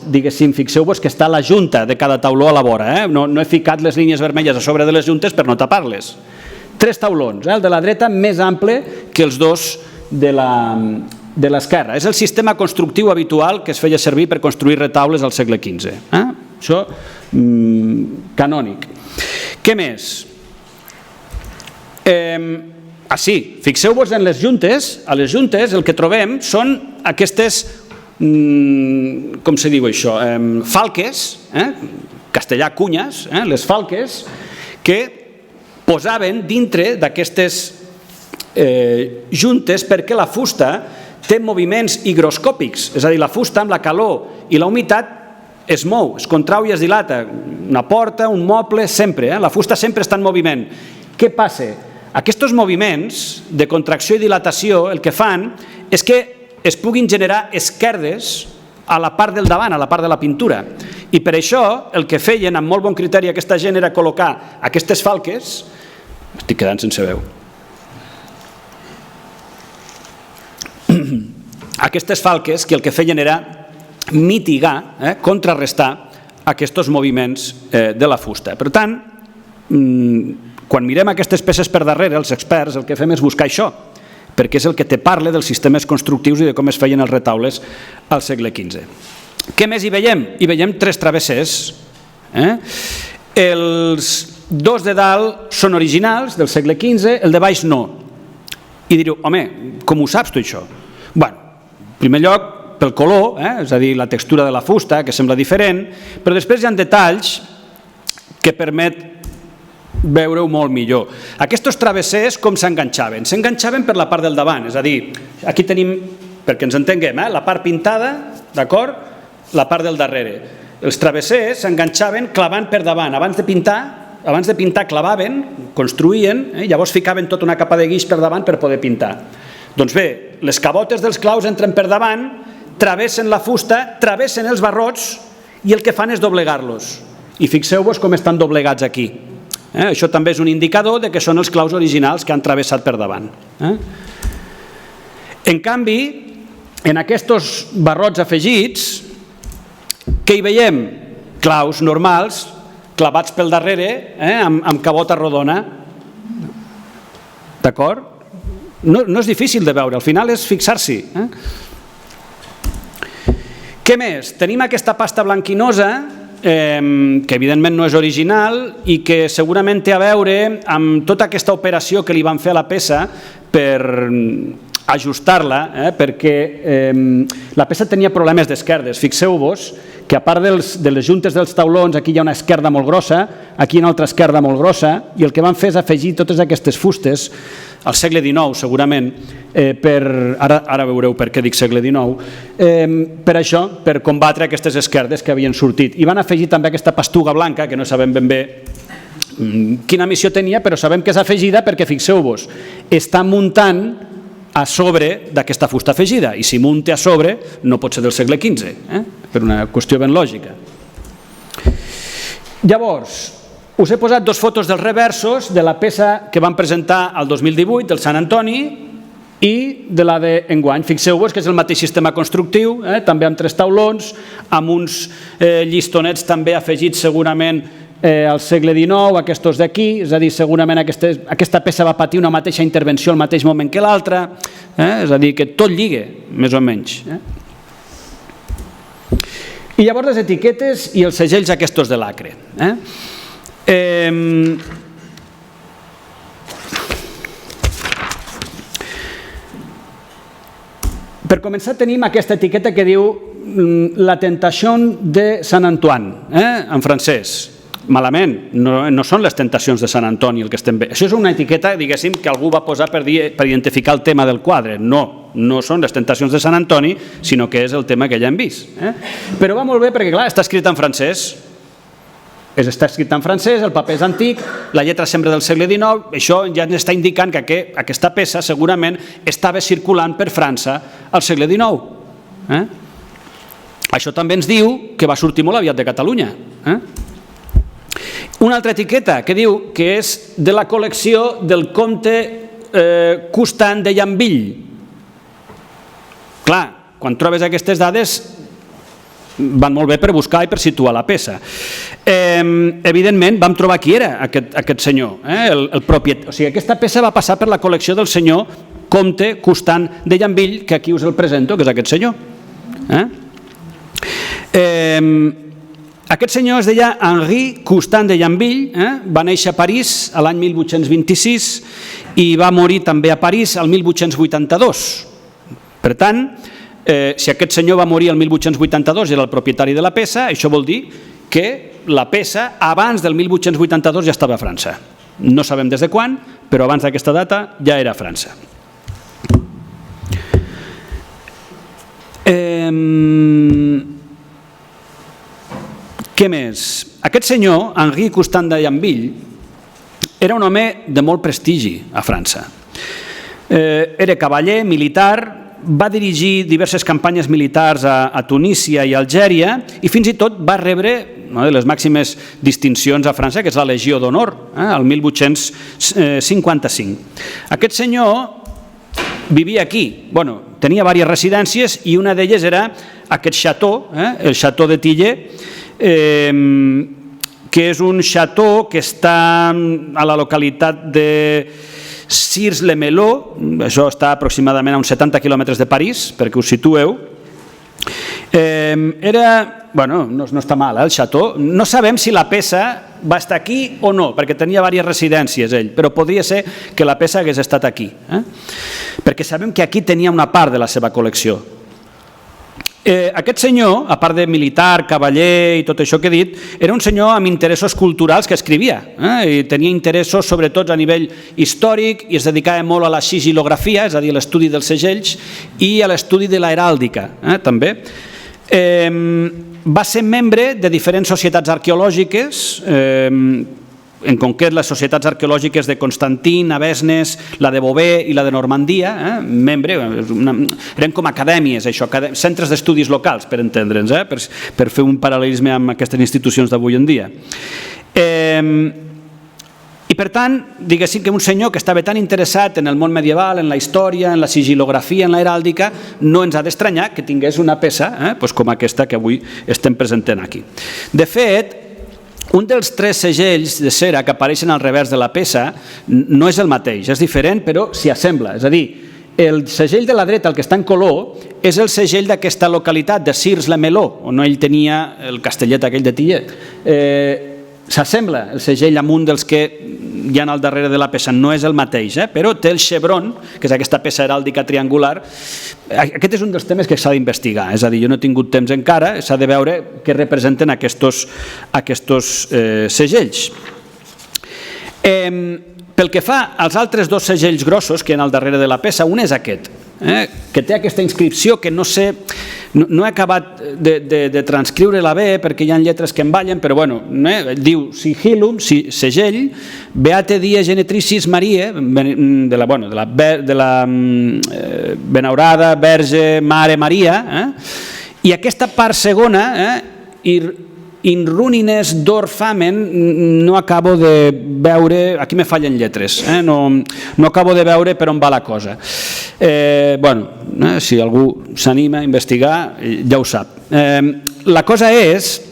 diguéssim, fixeu-vos que està la junta de cada tauló a la vora. No he ficat les línies vermelles a sobre de les juntes per no tapar-les. 3 taulons, el de la dreta més ample que els dos de l'esquerra. És el sistema constructiu habitual que es feia servir per construir retaules al segle XV. Això, canònic. Què més? Sí, fixeu-vos en les juntes. A les juntes el que trobem són aquestes, com se diu això, falques, castellà cunyes, les falques, que posaven dintre d'aquestes juntes perquè la fusta té moviments higroscòpics, és a dir, la fusta amb la calor i la humitat es mou, es contrau i es dilata. Una porta, un moble, sempre, la fusta sempre està en moviment. Què passa? Aquests moviments de contracció i dilatació el que fan és que es puguin generar esquerdes a la part del davant, a la part de la pintura. I per això el que feien amb molt bon criteri aquesta gent era col·locar aquestes falques, estic quedant sense veu, aquestes falques que el que feien era mitigar, contrarrestar aquests moviments de la fusta. Per tant, quan mirem aquestes peces per darrere, els experts el que fem és buscar això, perquè és el que te parla dels sistemes constructius i de com es feien els retaules al segle XV. Què més hi veiem? Hi veiem 3 travessers. Els 2 de dalt són originals del segle XV, el de baix no. I direu, home, com ho saps tu això? Bé, en primer lloc, pel color, és a dir, la textura de la fusta, que sembla diferent, però després hi ha detalls que permet veure-ho molt millor. Aquests travessers com s'enganxaven? S'enganxaven per la part del davant, és a dir, aquí tenim, perquè ens entenguem, la part pintada, d'acord? La part del darrere. Els travessers s'enganxaven clavant per davant. Abans de pintar clavaven, construïen, llavors ficaven tota una capa de guix per davant per poder pintar. Doncs bé, les cabotes dels claus entren per davant, travessen la fusta, travessen els barrots i el que fan és doblegar-los. I fixeu-vos com estan doblegats aquí. Això també és un indicador de que són els claus originals que han travessat per davant. En canvi, en aquests barrots afegits, què hi veiem? Claus normals, clavats pel darrere, amb cabota rodona. D'acord? No és difícil de veure, al final és fixar-s'hi. Què més? Tenim aquesta pasta blanquinosa, que evidentment no és original i que segurament té a veure amb tota aquesta operació que li van fer a la peça per ajustar-la, perquè la peça tenia problemes d'esquerdes. Fixeu-vos que a part de les juntes dels taulons, aquí hi ha una esquerda molt grossa, aquí hi ha una altra esquerda molt grossa, i el que van fer és afegir totes aquestes fustes al segle XIX, segurament, ara veureu per què dic segle XIX, per això, per combatre aquestes esquerdes que havien sortit. I van afegir també aquesta pastuga blanca, que no sabem ben bé quina missió tenia, però sabem que és afegida perquè, fixeu-vos, està muntant a sobre d'aquesta fusta afegida, i si munta a sobre no pot ser del segle XV, per una qüestió ben lògica. Llavors, us he posat 2 fotos dels reversos de la peça que van presentar el 2018 del Sant Antoni i de la d'enguany. Fixeu-vos que és el mateix sistema constructiu, també amb 3 taulons, amb uns llistonets també afegits segurament al segle XIX, aquests d'aquí, és a dir, segurament aquesta peça va patir una mateixa intervenció al mateix moment que l'altra, és a dir, que tot lliga, més o menys. I llavors les etiquetes i els segells aquests de l'acre. Per començar tenim aquesta etiqueta que diu La Tentación de Sant Antoine, en francès. Malament, no són les tentacions de Sant Antoni el que estem veient. Això és una etiqueta, diguéssim, que algú va posar per identificar el tema del quadre. No són les tentacions de Sant Antoni, sinó que és el tema que ja hem vist. Però va molt bé perquè, clar, està escrit en francès. Està escrit en francès, el paper és antic, la lletra sembla del segle XIX, això ja ens està indicant que aquesta peça segurament estava circulant per França al segle XIX. Això també ens diu que va sortir molt aviat de Catalunya. Una altra etiqueta que diu que és de la col·lecció del comte Constant de Llambill. Clar, quan trobes aquestes dades van molt bé per buscar i per situar la peça. Evidentment vam trobar qui era aquest senyor, el propietari. O sigui, aquesta peça va passar per la col·lecció del senyor comte Constant de Llambill, que aquí us el presento, que és aquest senyor. Aquest senyor es deia Henri Constant de Yanville, va néixer a París l'any 1826 i va morir també a París el 1882. Per tant, si aquest senyor va morir el 1882 i era el propietari de la peça, això vol dir que la peça abans del 1882 ja estava a França. No sabem des de quan, però abans d'aquesta data ja era a França. Què més? Aquest senyor, Henri Constant de Yanville, era un home de molt prestigi a França. Era cavaller, militar, va dirigir diverses campanyes militars a Tunísia i Algèria i fins i tot va rebre una de les màximes distincions a França, que és la Legió d'Honor, el 1855. Aquest senyor vivia aquí, tenia diverses residències i una d'elles era aquest xató, el xató de Tiller, que és un xató que està a la localitat de Cires-le-Melot, això està aproximadament a uns 70 quilòmetres de París, perquè us situeu. No està mal, el xató. No sabem si la peça va estar aquí o no, perquè tenia diverses residències ell, però podria ser que la peça hagués estat aquí, perquè sabem que aquí tenia una part de la seva col·lecció. Aquest senyor, a part de militar, cavaller i tot això que he dit, era un senyor amb interessos culturals que escrivia, i tenia interessos sobretot a nivell històric i es dedicava molt a la sigil·lografia, és a dir, a l'estudi dels segells i a l'estudi de l'heràldica, també. Va ser membre de diferents societats arqueològiques, en concret les societats arqueològiques de Constantin, Avesnes, la de Beauvais i la de Normandia, membre, eren com acadèmies, això, centres d'estudis locals, per entendre'ns, per fer un paral·lelisme amb aquestes institucions d'avui en dia. I per tant, diguéssim que un senyor que estava tan interessat en el món medieval, en la història, en la sigil·lografia, en l'heràldica, no ens ha d'estranyar que tingués una peça com aquesta que avui estem presentant aquí. De fet, un dels 3 segells de cera que apareixen al revers de la peça no és el mateix, és diferent però s'hi assembla, és a dir, el segell de la dreta, el que està en color, és el segell d'aquesta localitat de Cires-le-Melot, on ell tenia el castellet aquell de Tiller. S'assembla el segell amb un dels que hi ha al darrere de la peça, no és el mateix, però té el chevron, que és aquesta peça heràldica triangular. Aquest és un dels temes que s'ha d'investigar, és a dir, jo no he tingut temps encara, s'ha de veure què representen aquests segells. Pel que fa als altres 2 segells grossos que hi ha al darrere de la peça, un és aquest, que té aquesta inscripció que no sé, no he acabat de transcriure-la bé perquè hi ha lletres que em ballen, però diu sigillum, segell, Beate die Genetricis Mariae, de la benaurada Verge Mare Maria, i aquesta part segona, in runines dorfamen, no acabo de veure, aquí me fallen lletres, no acabo de veure per on va la cosa. Si algú s'anima a investigar, ja ho sap. La cosa és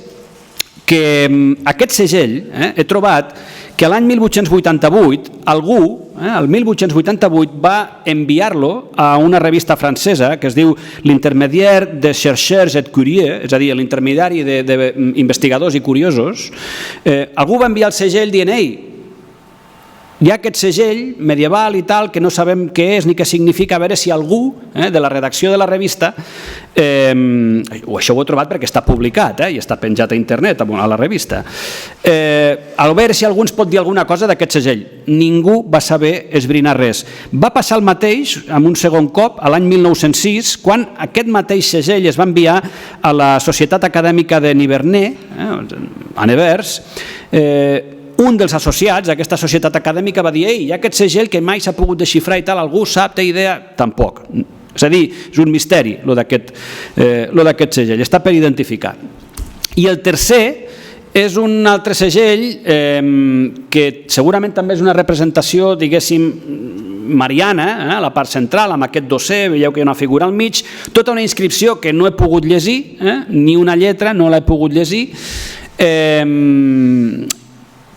que aquest segell, he trobat que l'any 1888 algú, el 1888, va enviar-lo a una revista francesa que es diu l'Intermédiaire de chercheurs et curieux, és a dir, l'intermediari d'investigadors i curiosos. Algú va enviar el segell dient, hi ha aquest segell medieval i tal que no sabem què és ni què significa, a veure si algú de la redacció de la revista, això ho he trobat perquè està publicat i està penjat a internet, a la revista, a veure si algú ens pot dir alguna cosa d'aquest segell. Ningú va saber esbrinar res. Va passar el mateix amb un segon cop a l'any 1906, quan aquest mateix segell es va enviar a la Societat Acadèmica de Nivernais, a Nevers. Un dels associats d'aquesta societat acadèmica va dir, hi ha aquest segell que mai s'ha pogut desxifrar i tal, algú sap, té idea? Tampoc. És a dir, és un misteri lo d'aquest segell, està per identificar. I el tercer és un altre segell que segurament també és una representació, diguéssim, mariana, a la part central, amb aquest dosser, veieu que hi ha una figura al mig, tota una inscripció que no he pogut llegir, ni una lletra no l'he pogut llegir,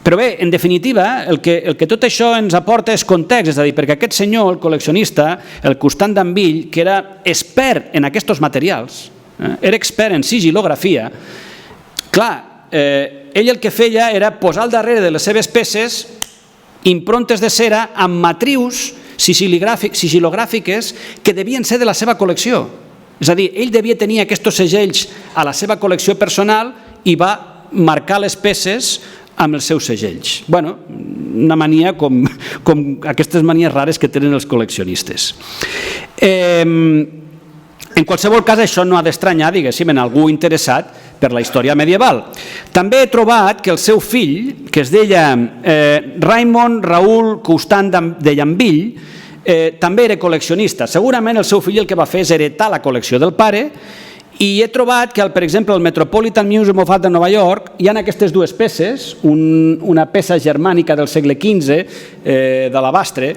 però bé, en definitiva, el que tot això ens aporta és context, és a dir, perquè aquest senyor, el col·leccionista, el Constant d'Yanville, que era expert en aquests materials, era expert en sigil·lografia, clar, ell el que feia era posar al darrere de les seves peces improntes de cera amb matrius sigilogràfiques que devien ser de la seva col·lecció. És a dir, ell devia tenir aquests segells a la seva col·lecció personal i va marcar les peces amb els seus segells. Bueno, una mania com aquestes manies rares que tenen els col·leccionistes. En qualsevol cas, això no ha d'estranyar, diguéssim, en algú interessat per la història medieval. També he trobat que el seu fill, que es deia Raimon Raül Constant de Llambill, també era col·leccionista. Segurament el seu fill el que va fer és heretar la col·lecció del pare, i he trobat que, per exemple, al Metropolitan Museum of Art de Nova York hi ha aquestes dues peces, una peça germànica del segle XV d'alabastre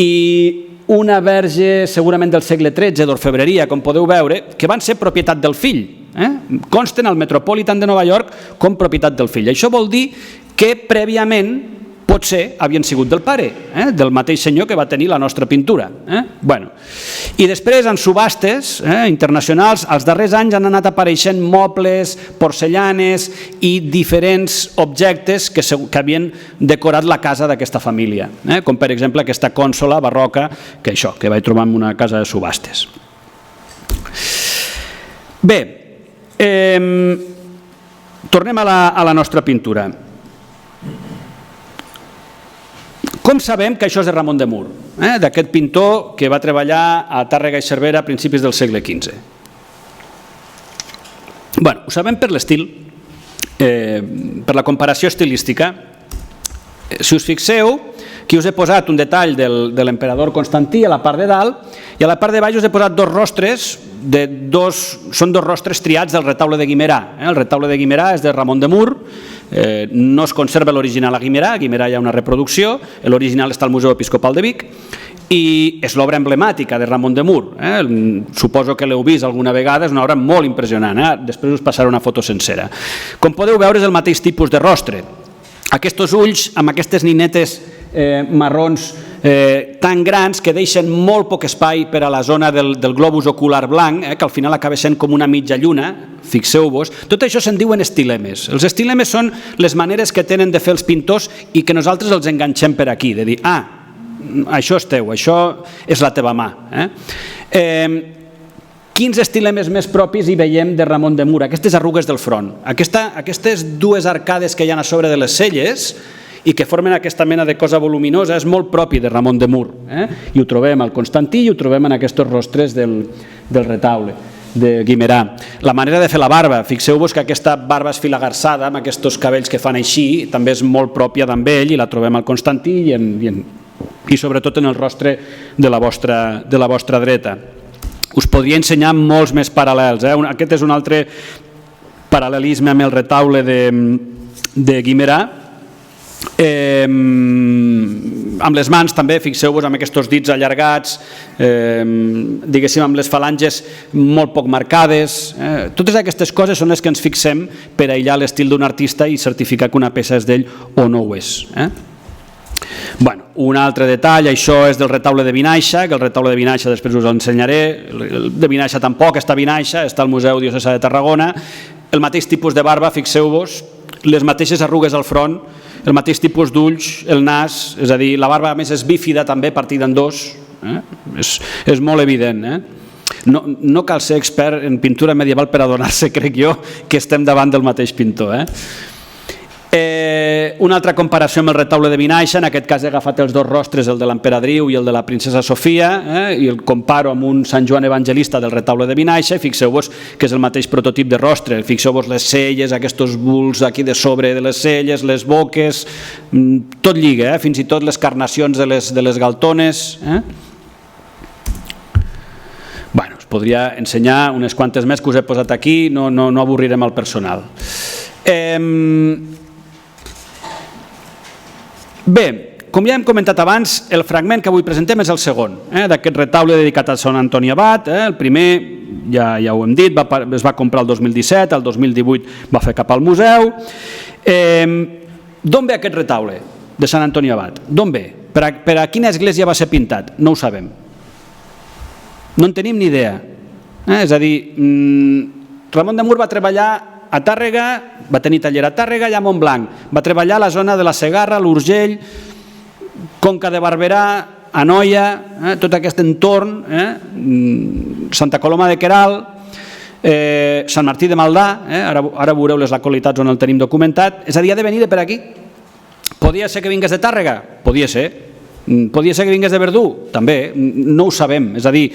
i una verge segurament del segle XIII d'orfebreria, com podeu veure, que van ser propietat del fill. Consten al Metropolitan de Nova York com propietat del fill. Això vol dir que prèviament potser havien sigut del pare, del mateix senyor que va tenir la nostra pintura. I després, en subhastes internacionals, als darrers anys han anat apareixent mobles, porcellanes i diferents objectes que havien decorat la casa d'aquesta família, com per exemple aquesta cònsola barroca que vaig trobar en una casa de subhastes. Bé, tornem a la nostra pintura. Com sabem que això és de Ramon de Mur, d'aquest pintor que va treballar a Tàrrega i Cervera a principis del segle XV? Ho sabem per l'estil, per la comparació estilística. Si us fixeu, aquí us he posat un detall de l'emperador Constantí a la part de dalt i a la part de baix us he posat dos rostres, són dos rostres triats del retaule de Guimerà. El retaule de Guimerà és de Ramon de Mur, no es conserva l'original a Guimerà hi ha una reproducció, l'original està al Museu Episcopal de Vic i és l'obra emblemàtica de Ramon de Mur. Suposo que l'heu vist alguna vegada, és una obra molt impressionant, després us passaré una foto sencera. Com podeu veure és el mateix tipus de rostre. Aquests ulls amb aquestes ninetes marrons tan grans que deixen molt poc espai per a la zona del globus ocular blanc, que al final acaba sent com una mitja lluna, fixeu-vos. Tot això se'n diuen estilemes. Els estilemes són les maneres que tenen de fer els pintors i que nosaltres els enganxem per aquí, de dir, això és teu, això és la teva mà. Quins estilemes més propis hi veiem de Ramon de Mur? Aquestes arrugues del front. Aquestes dues arcades que hi ha a sobre de les celles i que formen aquesta mena de cosa voluminosa és molt propi de Ramon de Mur. I ho trobem al Constantí i ho trobem en aquests rostres del retaule de Guimerà. La manera de fer la barba, fixeu-vos que aquesta barba esfilagarsada amb aquests cabells que fan així també és molt pròpia d'ell i la trobem al Constantí i sobretot en el rostre de la vostra dreta. Us podria ensenyar molts més paral·lels. Aquest és un altre paral·lelisme amb el retaule de Guimerà. Amb les mans també, fixeu-vos amb aquests dits allargats, diguéssim amb les falanges molt poc marcades. Totes aquestes coses són les que ens fixem per aïllar l'estil d'un artista i certificar que una peça és d'ell o no ho és. Un altre detall, això és del retaule de Vinaixa, que el retaule de Vinaixa després us l'ensenyaré. El de Vinaixa tampoc està a Vinaixa, està al Museu Diocesà de Tarragona. El mateix tipus de barba, fixeu-vos, les mateixes arrugues al front, el mateix tipus d'ulls, el nas, és a dir, la barba a més és bífida també, partida en dos, és molt evident. No cal ser expert en pintura medieval per adonar-se, crec jo, que estem davant del mateix pintor. Una altra comparació amb el retaule de Vinaixa, en aquest cas he agafat els dos rostres, el de l'emperadriu i el de la princesa Sofia, i el comparo amb un Sant Joan Evangelista del retaule de Vinaixa i fixeu-vos que és el mateix prototip de rostre. Fixeu-vos les celles, aquests buls aquí de sobre de les celles, les boques, tot lliga, fins i tot les carnacions de les galtones. Us podria ensenyar unes quantes més que us he posat aquí, no avorrirem el personal. Bé, com ja hem comentat abans, el fragment que avui presentem és el segon, d'aquest retaule dedicat a Sant Antoni Abat. El primer, ja ho hem dit, es va comprar el 2017, el 2018 va fer cap al museu. D'on ve aquest retaule de Sant Antoni Abat? D'on ve? Per a quina església va ser pintat? No ho sabem. No en tenim ni idea. És a dir, Ramon de Mur va treballar a Tàrrega, va tenir taller a Tàrrega i a Montblanc. Va treballar a la zona de la Segarra, l'Urgell, Conca de Barberà, Anoia, tot aquest entorn, Santa Coloma de Queralt, Sant Martí de Maldà, ara veureu les localitats on el tenim documentat. És a dir, ha de venir de per aquí. Podia ser que vingués de Tàrrega? Podia ser. Podia ser que vingués de Verdú? També, no ho sabem. És a dir,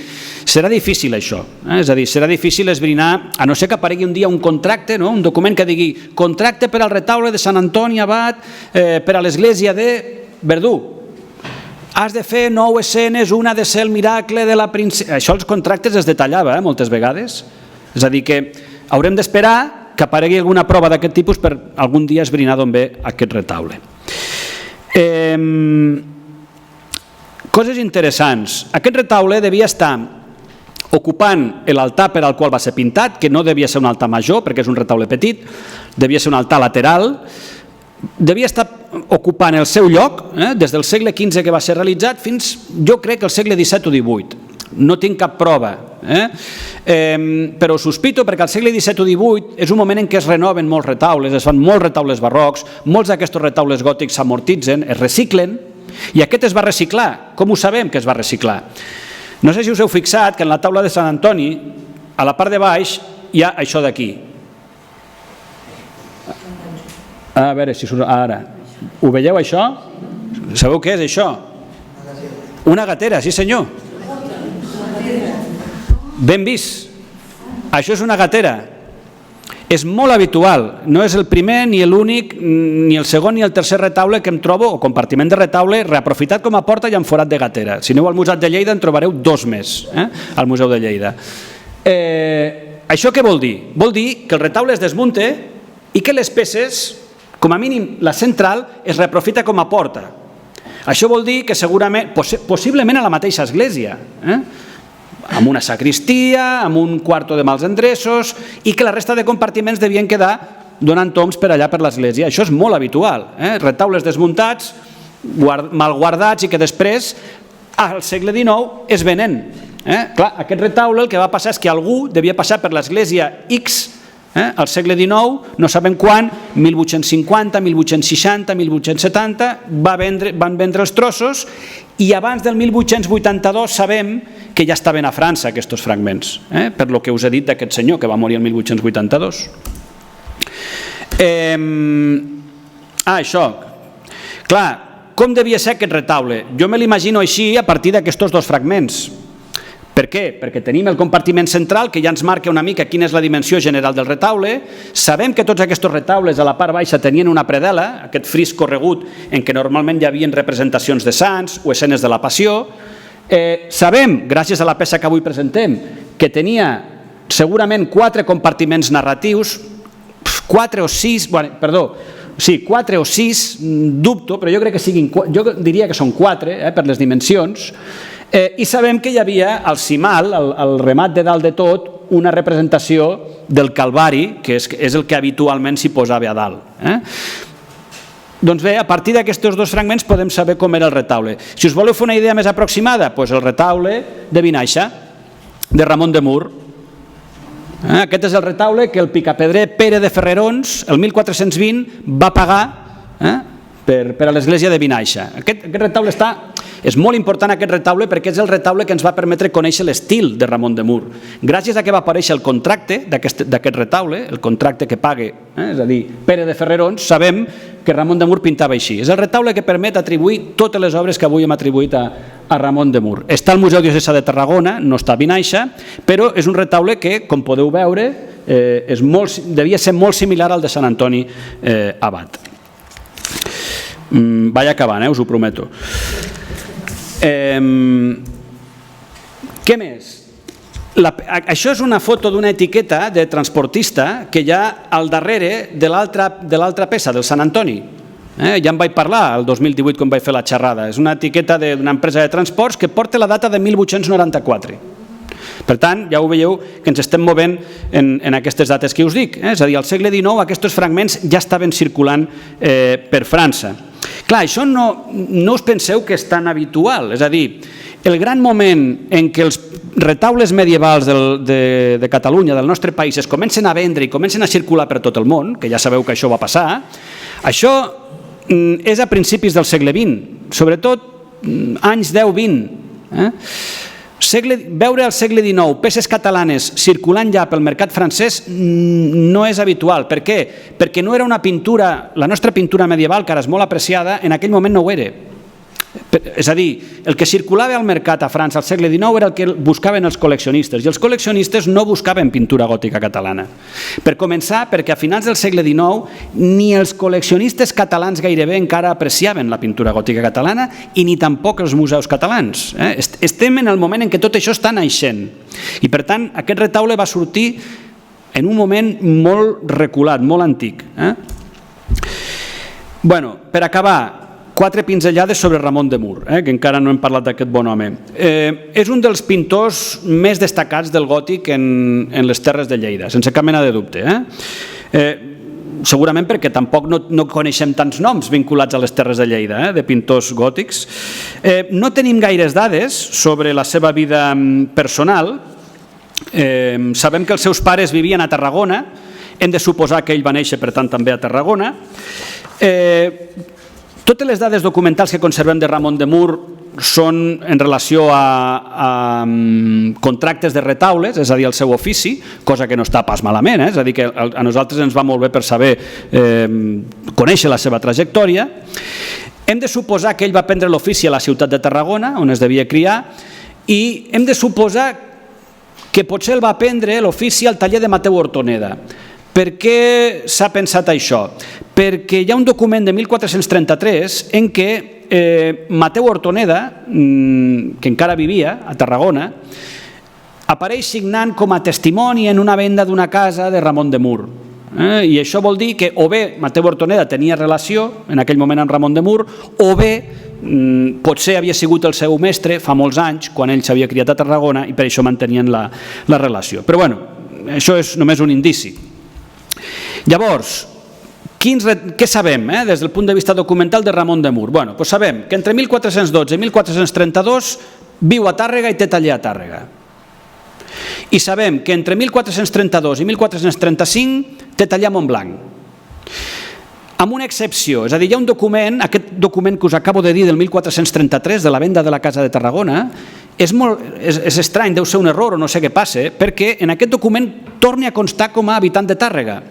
serà difícil això. És a dir, serà difícil esbrinar, a no ser que aparegui un dia un contracte, un document que digui contracte per al retaule de Sant Antoni Abat per a l'església de Verdú. Has de fer 9 escenes, una de ser el miracle de la princesa... Això els contractes es detallava moltes vegades. És a dir, que haurem d'esperar que aparegui alguna prova d'aquest tipus per algun dia esbrinar d'on ve aquest retaule. Coses interessants. Aquest retaule devia estar ocupant l'altar per al qual va ser pintat, que no devia ser un altar major, perquè és un retaule petit, devia ser un altar lateral, devia estar ocupant el seu lloc des del segle XV que va ser realitzat fins, jo crec, que el segle XVII o XVIII. No tinc cap prova, però ho sospito perquè al segle XVII o XVIII és un moment en què es renoven molts retaules, es fan molts retaules barrocs, molts d'aquests retaules gòtics s'amortitzen, es reciclen, i aquest es va reciclar. Com ho sabem que es va reciclar? No sé si us heu fixat que en la taula de Sant Antoni, a la part de baix, hi ha això d'aquí. A veure si surt ara. Ho veieu això? Sabeu què és això? Una gatera, sí senyor. Ben vist. Això és una gatera. És molt habitual. No és el primer, ni l'únic, ni el segon, ni el tercer retaule que em trobo, o compartiment de retaule, reaprofitat com a porta i amb forat de gatera. Si aneu al Museu de Lleida en trobareu 2 més, al Museu de Lleida. Això què vol dir? Vol dir que el retaule es desmunta i que les peces, com a mínim la central, es reaprofita com a porta. Això vol dir que segurament, possiblement a la mateixa església, amb una sacristia, amb un quarto de mals endreços, i que la resta de compartiments devien quedar donant tombs per allà per l'església. Això és molt habitual. Retaules desmuntats, mal guardats i que després, al segle XIX, es venen. Clar, aquest retaule el que va passar és que algú devia passar per l'església X al segle XIX, no sabem quan, 1850, 1860, 1870, van vendre els trossos i abans del 1882 sabem que ja estaven a França aquests fragments, per lo que us he dit d'aquest senyor que va morir el 1882. Això, clar, com devia ser aquest retaule? Jo me l'imagino així a partir d'aquests 2 fragments. Per què? Perquè tenim el compartiment central que ja ens marca una mica quina és la dimensió general del retaule, sabem que tots aquests retaules a la part baixa tenien una predel·la, aquest fris corregut en què normalment hi havia representacions de sants o escenes de la passió, sabem, gràcies a la peça que avui presentem, que tenia segurament 4 compartiments narratius, 4 o 6, sí, 4 o 6, dubto, però jo crec que siguin, jo diria que són 4 per les dimensions, i sabem que hi havia al cimal, al remat de dalt de tot, una representació del Calvari, que és el que habitualment s'hi posava a dalt. Doncs bé, a partir d'aquests 2 fragments podem saber com era el retaule. Si us voleu fer una idea més aproximada, doncs el retaule de Vinaixa, de Ramon de Mur. Aquest és el retaule que el picapedrer Pere de Ferrerons, el 1420, va pagar per a l'església de Vinaixa. Aquest retaule és molt important aquest retaule perquè és el retaule que ens va permetre conèixer l'estil de Ramon de Mur. Gràcies a que va aparèixer el contracte d'aquest retaule, el contracte que pague, és a dir, Pere de Ferrerons, sabem que Ramon de Mur pintava així. És el retaule que permet atribuir totes les obres que avui hem atribuït a Ramon de Mur. Està al Museu Diocesà de Tarragona, no està a Vinaixa, però és un retaule que, com podeu veure, devia ser molt similar al de Sant Antoni Abat. Vaig acabant, us ho prometo. Què més? Això és una foto d'una etiqueta de transportista que hi ha al darrere de l'altra peça, del Sant Antoni. Ja en vaig parlar el 2018 quan vaig fer la xerrada. És una etiqueta d'una empresa de transports que porta la data de 1894. Per tant, ja ho veieu que ens estem movent en aquestes dates que us dic. És a dir, al segle XIX aquests fragments ja estaven circulant per França. Clar, això no us penseu que és tan habitual. És a dir, el gran moment en què els retaules medievals de Catalunya, del nostre país, es comencen a vendre i comencen a circular per tot el món, que ja sabeu que això va passar, això és a principis del segle XX, sobretot anys 10-20. Veure al segle XIX peces catalanes circulant ja pel mercat francès no és habitual. Per què? Perquè no era una pintura, la nostra pintura medieval, que ara és molt apreciada, en aquell moment no ho era. És a dir, el que circulava al mercat a França al segle XIX era el que buscaven els col·leccionistes, i els col·leccionistes no buscaven pintura gòtica catalana. Per començar, perquè a finals del segle XIX ni els col·leccionistes catalans gairebé encara apreciaven la pintura gòtica catalana i ni tampoc els museus catalans. Estem en el moment en què tot això està naixent. I per tant, aquest retaule va sortir en un moment molt reculat, molt antic. Bueno, per acabar, 4 pinzellades sobre Ramon de Mur, que encara no hem parlat d'aquest bon home. És un dels pintors més destacats del gòtic en les terres de Lleida, sense cap mena de dubte. Segurament perquè tampoc no coneixem tants noms vinculats a les terres de Lleida, de pintors gòtics. No tenim gaires dades sobre la seva vida personal. Sabem que els seus pares vivien a Tarragona, hem de suposar que ell va néixer, per tant, també a Tarragona. Totes les dades documentals que conservem de Ramon de Mur són en relació a contractes de retaules, és a dir, el seu ofici, cosa que no està pas malament, és a dir, que a nosaltres ens va molt bé per saber conèixer la seva trajectòria. Hem de suposar que ell va aprendre l'ofici a la ciutat de Tarragona, on es devia criar, i hem de suposar que potser el va aprendre l'ofici al taller de Mateu Hortoneda. Per què s'ha pensat això? Perquè hi ha un document de 1433 en què Mateu Hortoneda, que encara vivia a Tarragona, apareix signant com a testimoni en una venda d'una casa de Ramon de Mur. I això vol dir que o bé Mateu Hortoneda tenia relació en aquell moment amb Ramon de Mur, o bé potser havia sigut el seu mestre fa molts anys, quan ell s'havia criat a Tarragona, i per això mantenien la relació. Però bueno, això és només un indici. Llavors, què sabem des del punt de vista documental de Ramon de Mur? Doncs sabem que entre 1412 i 1432 viu a Tàrrega i té taller a Tàrrega. I sabem que entre 1432 i 1435 té taller a Montblanc. Amb una excepció, és a dir, hi ha un document, aquest document que us acabo de dir del 1433, de la venda de la Casa de Tarragona, és estrany, deu ser un error o no sé què passa, perquè en aquest document torna a constar com a habitant de Tàrrega.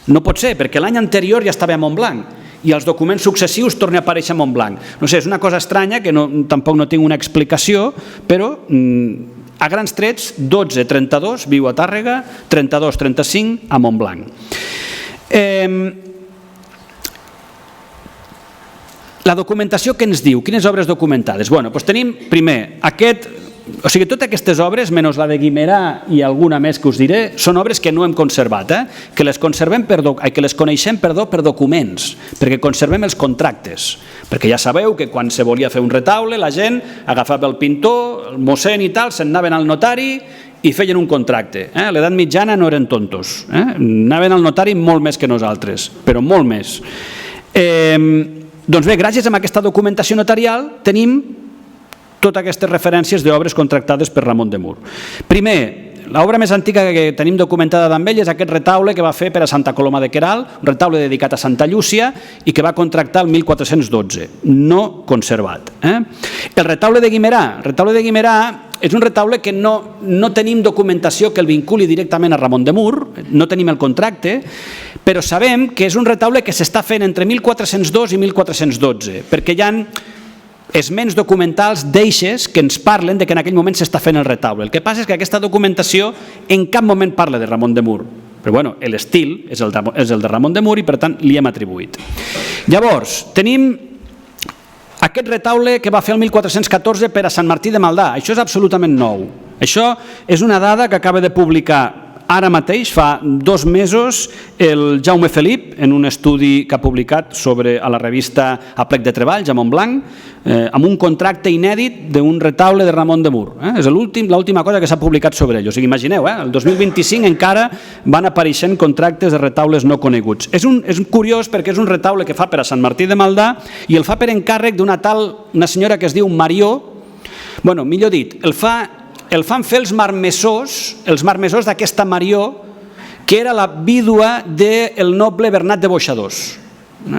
No pot ser, perquè l'any anterior ja estava a Montblanc i els documents successius torna a aparèixer a Montblanc. No sé, és una cosa estranya que tampoc no tinc una explicació, però a grans trets, 12-32 viu a Tàrrega, 32-35 a Montblanc. La documentació que ens diu, quines obres documentades? Doncs tenim, primer, totes aquestes obres, menys la de Guimerà i alguna més que us diré, són obres que no hem conservat, que les coneixem per documents, perquè conservem els contractes, perquè ja sabeu que quan se volia fer un retaule la gent agafava el pintor, el mossèn i tal, se'n anaven al notari i feien un contracte. A l'edat mitjana no eren tontos, anaven al notari molt més que nosaltres, però molt més. Doncs bé, gràcies a aquesta documentació notarial tenim totes aquestes referències d'obres contractades per Ramon de Mur. Primer, l'obra més antiga que tenim documentada d'amb ell és aquest retaule que va fer per a Santa Coloma de Queralt, un retaule dedicat a Santa Llúcia i que va contractar el 1412, no conservat. El retaule de Guimerà és un retaule que no tenim documentació que el vinculi directament a Ramon de Mur, no tenim el contracte, però sabem que és un retaule que s'està fent entre 1402 i 1412, perquè hi ha esments documentals d'eixes que ens parlen que en aquell moment s'està fent el retaule. El que passa és que aquesta documentació en cap moment parla de Ramon de Mur, però l'estil és el de Ramon de Mur i per tant li hem atribuït. Llavors, tenim aquest retaule que va fer el 1414 per a Sant Martí de Maldà. Això és absolutament nou. Això és una dada que acaba de publicar ara mateix, fa 2 mesos, el Jaume Felip, en un estudi que ha publicat a la revista Aplec de Treballs, a Montblanc, amb un contracte inèdit d'un retaule de Ramon de Mur. És l'última cosa que s'ha publicat sobre ell. O sigui, imagineu, el 2025 encara van apareixent contractes de retaules no coneguts. És curiós perquè és un retaule que fa per a Sant Martí de Maldà i el fa per encàrrec d'una senyora que es diu Marió. bueno, millor dit, el fan fer els marmessors d'aquesta Marió, que era la vídua del noble Bernat de Boixadors.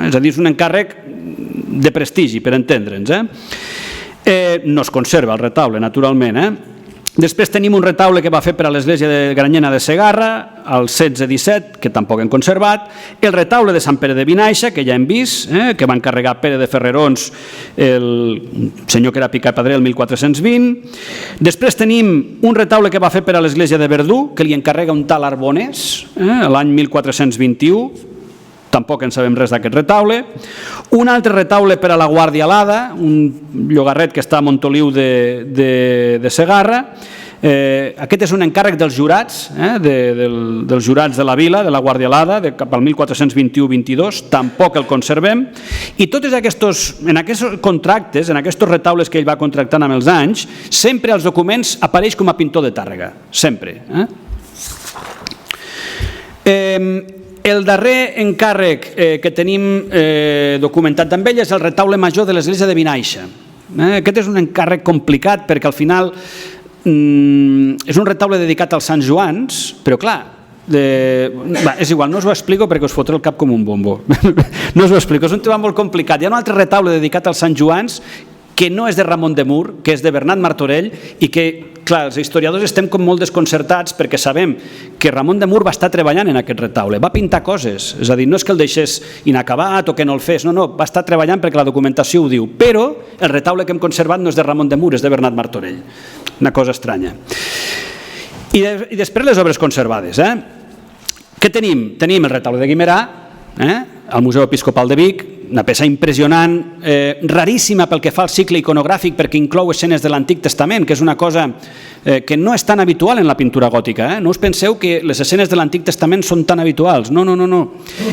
És a dir, és un encàrrec de prestigi, per entendre'ns. No es conserva el retaule, naturalment. Després tenim un retaule que va fer per a l'església de Granyena de Segarra, al 16-17, que tampoc hem conservat, el retaule de Sant Pere de Vinaixa, que ja hem vist, que va encarregar Pere de Ferrerons, el senyor que era picapadrer el 1420. Després tenim un retaule que va fer per a l'església de Verdú, que li encarrega un tal Arbonès, l'any 1421, tampoc en sabem res d'aquest retaule. Un altre retaule per a la Guàrdia Alada, un llogarret que està a Montoliu de Segarra. Aquest és un encàrrec dels jurats, dels jurats de la vila, de la Guàrdia Alada, cap al 1421-22, tampoc el conservem. I tots en aquests contractes, en aquests retaules que ell va contractant amb els anys, sempre als documents apareix com a pintor de Tàrrega, sempre. El darrer encàrrec que tenim documentat amb ell és el retaule major de l'església de Vinaixa. Aquest és un encàrrec complicat perquè al final és un retaule dedicat als Sant Joans, però clar, és igual, no us ho explico perquè us fotré el cap com un bombo. No us ho explico, és un tema molt complicat. Hi ha un altre retaule dedicat als Sant Joans que no és de Ramon de Mur, que és de Bernat Martorell i que, clar, els historiadors estem com molt desconcertats perquè sabem que Ramon de Mur va estar treballant en aquest retaule, va pintar coses, és a dir, no és que el deixés inacabat o que no el fes, no, va estar treballant perquè la documentació ho diu, però el retaule que hem conservat no és de Ramon de Mur, és de Bernat Martorell, una cosa estranya. I després les obres conservades. Què tenim? Tenim el retaule de Guimerà, al Museu Episcopal de Vic, una peça impressionant, raríssima pel que fa al cicle iconogràfic perquè inclou escenes de l'Antic Testament, que és una cosa que no és tan habitual en la pintura gòtica. No us penseu que les escenes de l'Antic Testament són tan habituals. No.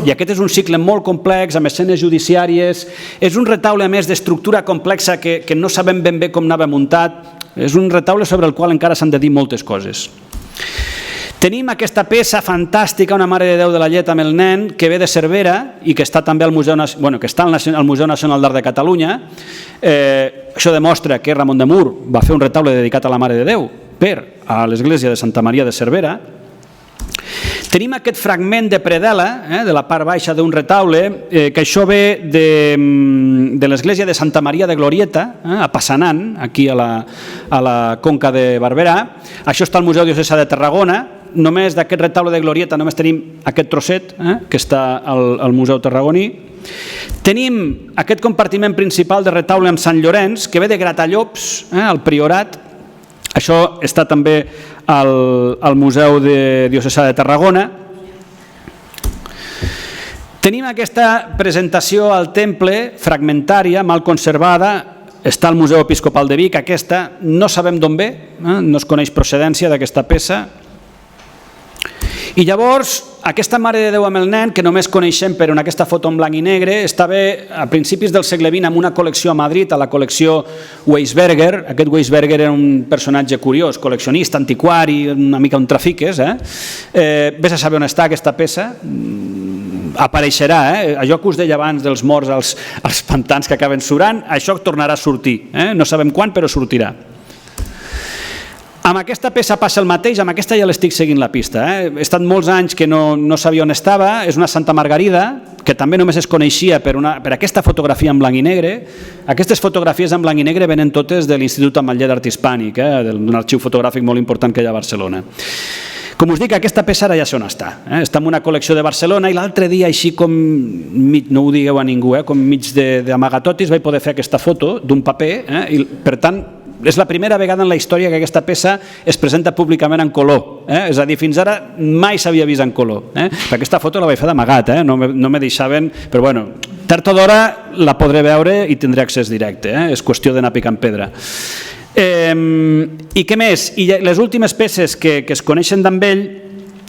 I aquest és un cicle molt complex, amb escenes judiciàries. És un retaule, a més, d'estructura complexa que no sabem ben bé com anava muntat. És un retaule sobre el qual encara s'han de dir moltes coses. Tenim aquesta peça fantàstica, una Mare de Déu de la Llet amb el nen, que ve de Cervera i que està també al Museu Nacional d'Art de Catalunya. Això demostra que Ramon de Mur va fer un retaule dedicat a la Mare de Déu a l'església de Santa Maria de Cervera. Tenim aquest fragment de predel·la, de la part baixa d'un retaule, que això ve de l'església de Santa Maria de Glorieta, a Passanant, aquí a la Conca de Barberà. Això està al Museu Diocesà de Tarragona. Només d'aquest retaule de Glorieta només tenim aquest trosset, que està al Museu Tarragoní. Tenim aquest compartiment principal de retaule amb Sant Llorenç, que ve de Gratallops, al Priorat. Això està també al Museu Diocesà de Tarragona. Tenim aquesta presentació al temple, fragmentària, mal conservada, està al Museu Episcopal de Vic, aquesta, no sabem d'on ve, no es coneix procedència d'aquesta peça. I llavors, aquesta Mare de Déu amb el nen, que només coneixem per aquesta foto en blanc i negre, estava a principis del segle XX amb una col·lecció a Madrid, a la col·lecció Weisberger. Aquest Weisberger era un personatge curiós, col·leccionista, antiquari, una mica un trafiques. Ves a saber on està aquesta peça. Apareixerà, allò que us deia abans dels morts als pantans que acaben surant, això tornarà a sortir. No sabem quan, però sortirà. Amb aquesta peça passa el mateix, amb aquesta ja l'estic seguint la pista. He estat molts anys que no sabia on estava, és una Santa Margarida, que també només es coneixia per aquesta fotografia en blanc i negre. Aquestes fotografies en blanc i negre venen totes de l'Institut Ametller d'Art Hispànic, d'un arxiu fotogràfic molt important que hi ha a Barcelona. Com us dic, aquesta peça ara ja sé on està. Està en una col·lecció de Barcelona i l'altre dia, així com, no ho digueu a ningú, com mig d'amagatotis, vaig poder fer aquesta foto d'un paper i, per tant, és la primera vegada en la història que aquesta peça es presenta públicament en color. És a dir, fins ara mai s'havia vist en color. Aquesta foto la vaig fer d'amagat, no me deixaven, però bueno, tard o d'hora la podré veure i tindré accés directe. És qüestió d'anar picant pedra. I què més? I les últimes peces que es coneixen d'amb ell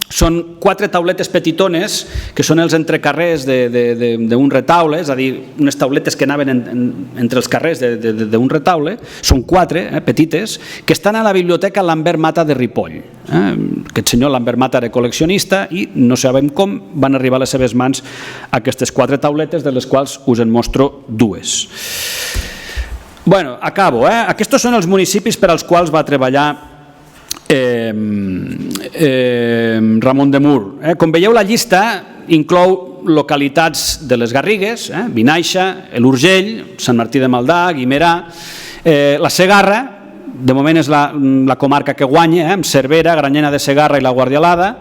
són 4 tauletes petitones, que són els entrecarrers d'un retaule, és a dir, unes tauletes que anaven entre els carrers d'un retaule, són 4 petites, que estan a la biblioteca Lambert Mata de Ripoll. Aquest senyor Lambert Mata era col·leccionista i no sabem com van arribar a les seves mans aquestes 4 tauletes, de les quals us en mostro 2. Bueno, acabo. Aquests són els municipis per als quals va treballar Ramon de Mur. Com veieu, la llista inclou localitats de les Garrigues, Vinaixa, l'Urgell, Sant Martí de Maldà, Guimerà, la Segarra, de moment és la comarca que guanya, amb Cervera, Granyena de Segarra i la Guardialada.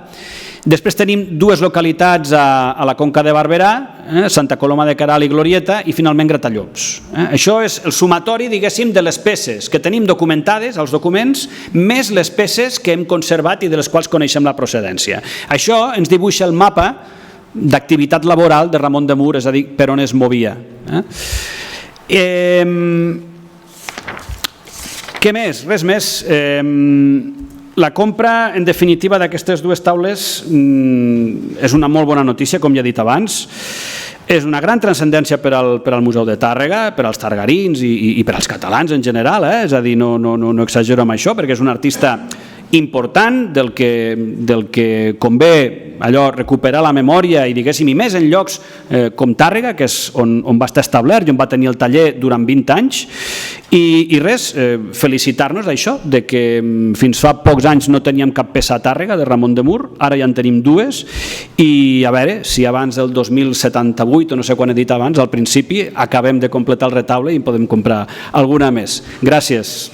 Després tenim dues localitats a la Conca de Barberà, Santa Coloma de Queralt i Glorieta, i finalment Gratallops. Això és el sumatori, diguéssim, de les peces que tenim documentades, els documents, més les peces que hem conservat i de les quals coneixem la procedència. Això ens dibuixa el mapa d'activitat laboral de Ramon de Mur, és a dir, per on es movia. Què més? Res més. La compra, en definitiva, d'aquestes dues taules és una molt bona notícia, com ja he dit abans. És una gran transcendència per al Museu de Tàrrega, per als targarins i per als catalans en general. És a dir, no exagero amb això, perquè és un artista important del que convé allò recuperar la memòria i diguéssim, i més en llocs com Tàrrega, que és on va estar establert i on va tenir el taller durant 20 anys, i res, felicitar-nos d'això, de que fins fa pocs anys no teníem cap peça a Tàrrega de Ramon de Mur, ara ja en tenim dues, i a veure si abans del 2078 o no sé quan he dit abans, al principi acabem de completar el retaule i en podem comprar alguna més. Gràcies.